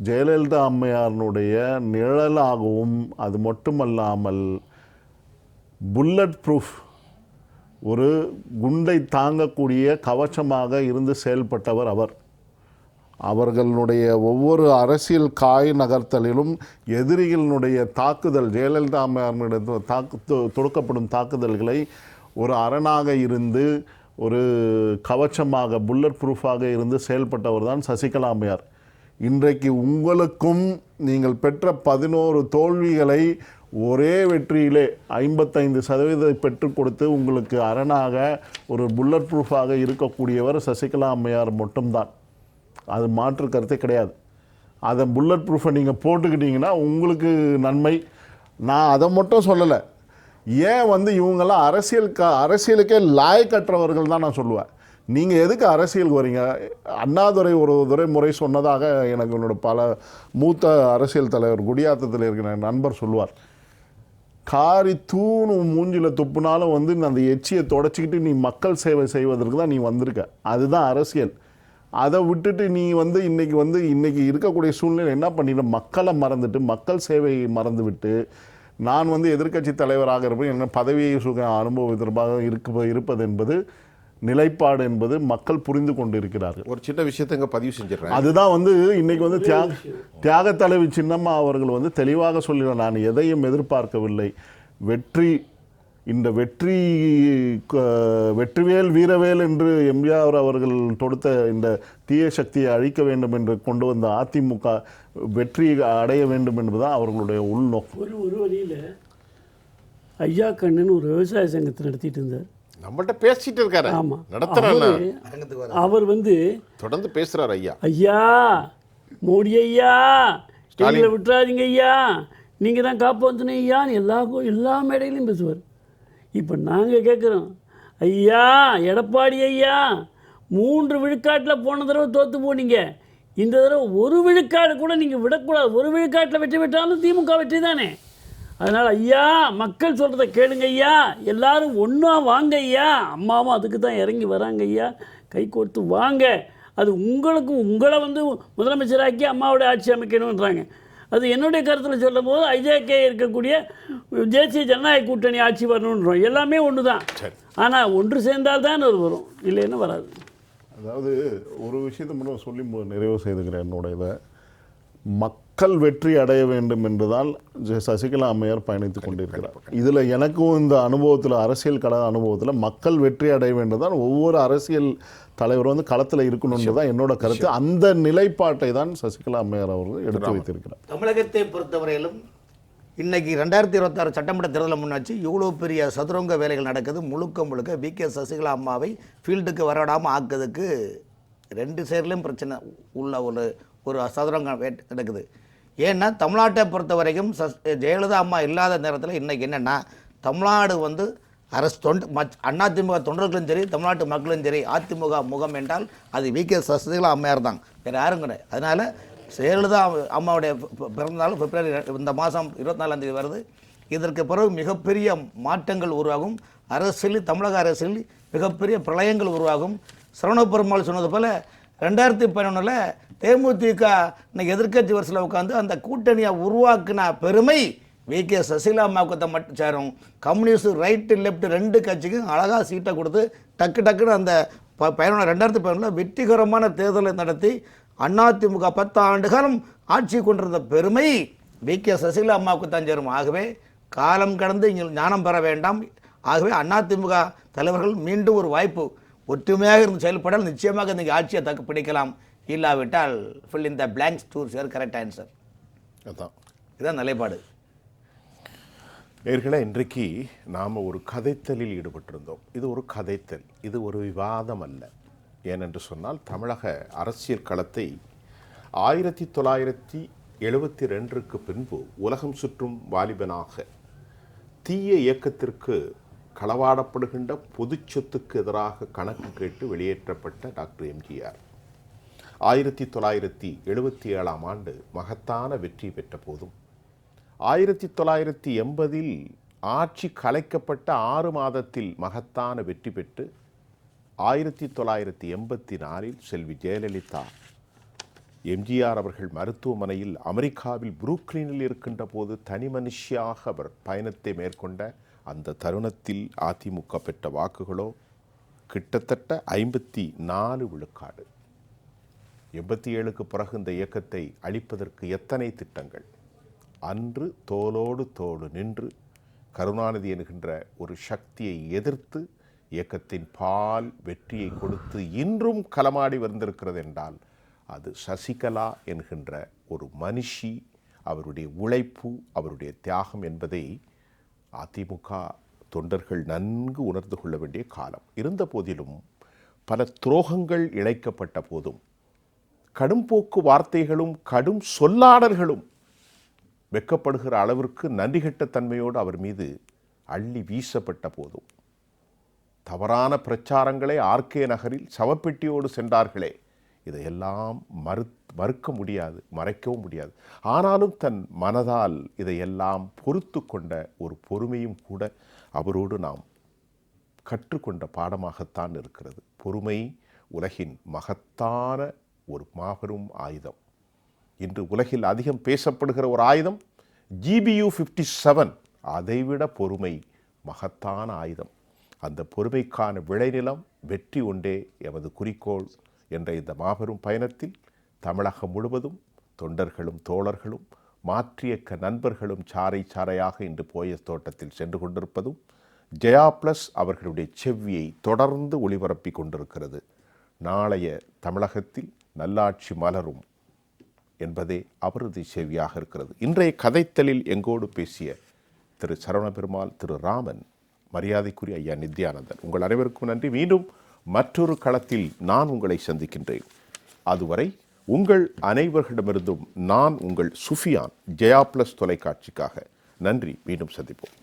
ஜெயலலிதா அம்மையாரினுடைய நிழலாகவும், அது மட்டுமல்லாமல் புல்லட் ப்ரூஃப், ஒரு குண்டை தாங்கக்கூடிய கவச்சமாக இருந்து செயல்பட்டவர் அவர். அவர்களுடைய ஒவ்வொரு அரசியல் காய் நகர்த்தலிலும் எதிரிகளினுடைய தாக்குதல், ஜெயலலிதா அம்மையாரினுடைய தொடுக்கப்படும் தாக்குதல்களை ஒரு அரணாக இருந்து, ஒரு கவச்சமாக, புல்லட் ப்ரூஃபாக இருந்து செயல்பட்டவர் தான் சசிகலா அம்மையார். இன்றைக்கு உங்களுக்கும் நீங்கள் பெற்ற 11 தோல்விகளை ஒரே வெற்றியிலே 55% பெற்றுக் கொடுத்து உங்களுக்கு அரணாக ஒரு புல்லட் ப்ரூஃபாக இருக்கக்கூடியவர் சசிகலா அம்மையார் மட்டும்தான். அது மாற்று கருத்தே கிடையாது. அதை புல்லட் ப்ரூஃபை நீங்கள் போட்டுக்கிட்டீங்கன்னா உங்களுக்கு நன்மை. நான் அதை மட்டும் சொல்லலை. ஏன் இவங்கெல்லாம் அரசியலுக்கே லாயக்கற்றவர்கள் தான் நான் சொல்லுவேன். நீங்கள் எதுக்கு அரசியலுக்கு வரீங்க? அண்ணாதுரை ஒரு முறை சொன்னதாக எனக்கு என்னோட பல மூத்த அரசியல் தலைவர், குடியாத்தத்தில் இருக்கிற நண்பர் சொல்லுவார், காரி தூணு மூஞ்சில் துப்புனாலும் அந்த எச்சியை தொடச்சிக்கிட்டு நீ மக்கள் சேவை செய்வதற்கு தான் நீ வந்திருக்க. அதுதான் அரசியல். அதை விட்டுட்டு நீ இன்னைக்கு இருக்கக்கூடிய சூழ்நிலை என்ன பண்ணிட்ட, மக்களை மறந்துட்டு, மக்கள் சேவையை மறந்து விட்டு, நான் எதிர்க்கட்சி தலைவராக இருப்பேன், என்ன பதவியை சுக அனுபவத்திற்காக இருப்பது என்பது நிலைப்பாடு என்பது மக்கள் புரிந்து கொண்டிருக்கிறார்கள். ஒரு சின்ன விஷயத்தை இங்கே பதிவு செஞ்சிடறேன். அதுதான் இன்னைக்கு தியாக தலைவி சின்னம்மா அவர்கள் தெளிவாக சொல்லிடுறார், நான் எதையும் எதிர்பார்க்கவில்லை, இந்த வெற்றிவேல் வீரவேல் என்று எம்ஜிஆர் அவர்கள் தொடுத்த இந்த தீய சக்தியை அழிக்க வேண்டும் என்று கொண்டு வந்த அதிமுக வெற்றி அடைய வேண்டும் என்பதுதான் அவர்களுடைய உள்நோக்கம். ஒரு வழியில் ஐயா கண்ணன் ஒரு விவசாய சங்கத்தை நடத்திட்டு இருந்தார். நம்மள்ட்ட பேசிட்டு இருக்காரு. ஆமாம், நடத்துறாரு. அவர் தொடர்ந்து பேசுறாரு. ஐயா மோடி ஐயா எங்களை விட்டுறாதீங்க ஐயா, நீங்கள் தான் காப்பாற்றணும் ஐயான்னு எல்லா மேடையிலையும் பேசுவார். இப்போ நாங்கள் கேட்குறோம், ஐயா எடப்பாடி ஐயா 3 விழுக்காட்டில் போன தடவை தோற்று போனீங்க, இந்த தடவை 1 விழுக்காடு கூட நீங்கள் விடக்கூடாது. 1 விழுக்காட்டில் வெற்றி பெற்றாலும் திமுக வெற்றி தானே. அதனால் ஐயா மக்கள் சொல்கிறத கேளுங்க ஐயா, எல்லாரும் ஒன்றா வாங்க ஐயா, அம்மாவும் அதுக்கு தான் இறங்கி வராங்க ஐயா, கை கோர்த்து வாங்க, அது உங்களை முதலமைச்சராக்கி அம்மாவோட ஆட்சி அமைக்கணுன்றாங்க. அது என்னுடைய கருத்தில் சொல்லும் போது ஐஜேகே இருக்கக்கூடிய தேசிய ஜனநாயக கூட்டணி ஆட்சி வரணுன்றோம். எல்லாமே ஒன்று தான், ஆனால் ஒன்று சேர்ந்தால் தான் அது வரும், இல்லைன்னு வராது. அதாவது ஒரு விஷயத்தை மட்டும் சொல்லி நிறைவு செய்துக்கிறேன். என்னோட இதை மக்கள் வெற்றி அடைய வேண்டும் என்றுதான் சசிகலா அம்மையார் பயணித்து கொண்டிருக்கிறார். இதில் எனக்கும் இந்த அனுபவத்தில், அரசியல் கல அனுபவத்தில் மக்கள் வெற்றி அடைய வேண்டும் தான் ஒவ்வொரு அரசியல் தலைவரும் களத்தில் இருக்கணும்னு தான் என்னோட கருத்து. அந்த நிலைப்பாட்டை தான் சசிகலா அம்மையார் அவர்கள் எடுத்து வைத்திருக்கிறார். தமிழகத்தை பொறுத்தவரையிலும் இன்னைக்கு 2026 சட்டமன்ற தேர்தலை முன்னாச்சு இவ்வளோ பெரிய சதுரங்க வேலைகள் நடக்குது. முழுக்க வி.கே. சசிகலா அம்மாவை ஃபீல்டுக்கு வரவிடாமல் ஆக்குறதுக்கு 2 சைட்லேயும் பிரச்சனை உள்ள ஒரு சதுரங்கம் நடக்குது. ஏன்னா தமிழ்நாட்டை பொறுத்த வரைக்கும் ஜெயலலிதா அம்மா இல்லாத நேரத்தில் இன்றைக்கி என்னென்னா, தமிழ்நாடு அரசு அதிமுக தொண்டர்களும் சரி, தமிழ்நாட்டு மக்களும் சரி, அதிமுக முகம் என்றால் அது வி.கே. சசிகலா அம்மையார் தான், வேறு யாரும் கிடையாது. அதனால் ஜெயலலிதா அம்மாவுடைய பிறந்தநாள் பிப்ரவரி இந்த மாதம் 24ஆம் தேதி வருது. இதற்கு பிறகு மிகப்பெரிய மாற்றங்கள் உருவாகும். தமிழக அரசியலில் மிகப்பெரிய பிரளயங்கள் உருவாகும். சரவணபெருமாள் சொன்னது போல் 2011 தேமுதிக இன்னைக்கு எதிர்க்கட்சி வரிசையில் உட்காந்து அந்த கூட்டணியை உருவாக்கின பெருமை வி.கே. சசிகலா அம்மாவுக்கு தான் மட்டும் சேரும். கம்யூனிஸ்ட் ரைட்டு லெஃப்ட் 2 கட்சிக்கும் அழகாக சீட்டை கொடுத்து டக்குன்னு அந்த 2011 வெற்றிகரமான தேர்தலை நடத்தி அதிமுக 10 ஆண்டு காலம் ஆட்சி கொண்டிருந்த பெருமை வி.கே. சசிகலா அம்மாவுக்கு தான் சேரும். ஆகவே காலம் கடந்து இங்கே ஞானம் பெற வேண்டாம். ஆகவே அதிமுக தலைவர்கள் மீண்டும் ஒரு வாய்ப்பு, ஒற்றுமையாக இருந்து செயல்படால் நிச்சயமாக இன்றைக்கி ஆட்சியை தக்க பிடிக்கலாம். இல்லாவிட்டால் fill in the blanks tour sir correct answer. அதான் இதுதான் நிலைப்பாடு. நேயர்களே, இன்றைக்கு நாம் ஒரு கதைத்தலில் ஈடுபட்டிருந்தோம். இது ஒரு கதைத்தல், இது ஒரு விவாதம் அல்ல. ஏனென்று சொன்னால் தமிழக அரசியல் களத்தை 1972க்கு பின்பு உலகம் சுற்றும் வாலிபனாக தீய இயக்கத்திற்கு களவாடப்படுகின்ற பொது சொத்துக்கு எதிராக கணக்கு கேட்டு வெளியேற்றப்பட்ட டாக்டர் எம்ஜிஆர் 1977ஆம் ஆண்டு மகத்தான வெற்றி பெற்ற போதும் 1980இல் ஆட்சி கலைக்கப்பட்ட 6 மாதத்தில் மகத்தான வெற்றி பெற்று 1984இல் செல்வி ஜெயலலிதா எம்ஜிஆர் அவர்கள் மருத்துவமனையில் அமெரிக்காவில் புரூக்ளினில் இருக்கின்ற போது தனி மனுஷியாக அவர் பயணத்தை மேற்கொண்ட அந்த தருணத்தில் அதிமுக பெற்ற வாக்குகளோ கிட்டத்தட்ட 54 விழுக்காடு. 87க்கு பிறகு இந்த இயக்கத்தை அழிப்பதற்கு எத்தனை திட்டங்கள். அன்று தோளோடு தோடு நின்று கருணாநிதி என்கின்ற ஒரு சக்தியை எதிர்த்து இயக்கத்தின் பால் வெற்றியை கொடுத்து இன்றும் களமாடி வந்திருக்கிறது என்றால் அது சசிகலா என்கின்ற ஒரு மனுஷி, அவருடைய உழைப்பு, அவருடைய தியாகம் என்பதை அதிமுக தொண்டர்கள் நன்கு உணர்ந்து கொள்ள வேண்டிய காலம். இருந்த போதிலும் பல துரோகங்கள் இழைக்கப்பட்ட போதும் கடும்போக்கு வார்த்தைகளும் கடும் சொல்லாடல்களும் வெட்கப்படுகிற அளவிற்கு நன்றிகெட்ட தன்மையோடு அவர் மீது அள்ளி வீசப்பட்ட போதும் தவறான பிரச்சாரங்களை ஆர்கே நகரில் சவப்பெட்டியோடு சென்றார்களே, இதையெல்லாம் மறுக்க முடியாது, மறைக்கவும் முடியாது. ஆனாலும் தன் மனதால் இதையெல்லாம் பொறுத்து கொண்ட ஒரு பொறுமையும் கூட அவரோடு நாம் கற்றுக்கொண்ட பாடமாகத்தான் இருக்கிறது. பொறுமை உலகின் மகத்தான ஒரு மாபெரும் ஆயுதம். இன்று உலகில் அதிகம் பேசப்படுகிற ஒரு ஆயுதம் GBU 57, அதைவிட பொறுமை மகத்தான ஆயுதம். அந்த பொறுமைக்கான விளைநிலம் வெற்றி ஒன்றே எமது குறிக்கோள் என்ற இந்த மாபெரும் பயணத்தில் தமிழகம் முழுவதும் தொண்டர்களும் தோழர்களும் மாற்றியக்க நண்பர்களும் சாறை சாறையாக இன்று போயஸ் தோட்டத்தில் சென்று கொண்டிருப்பதும் ஜெயா பிளஸ் அவர்களுடைய செவ்வியை தொடர்ந்து ஒளிபரப்பி கொண்டிருக்கிறது. நாளைய தமிழகத்தில் நல்லாட்சி மலரும் என்பதே அவரது செவ்வியாக இருக்கிறது. இன்றைய கதைத்தலில் எங்கோடு பேசிய திரு சரவண பெருமாள், திரு ராமன், மரியாதைக்குரிய ஐயா நித்யானந்தன், உங்கள் அனைவருக்கும் நன்றி. மீண்டும் மற்றொரு களத்தில் நான் உங்களை சந்திக்கின்றேன். அதுவரை உங்கள் அனைவர்களிடமிருந்தும் நான் உங்கள் சுஃபியான், ஜெயா பிளஸ் தொலைக்காட்சிக்காக நன்றி. மீண்டும் சந்திப்போம்.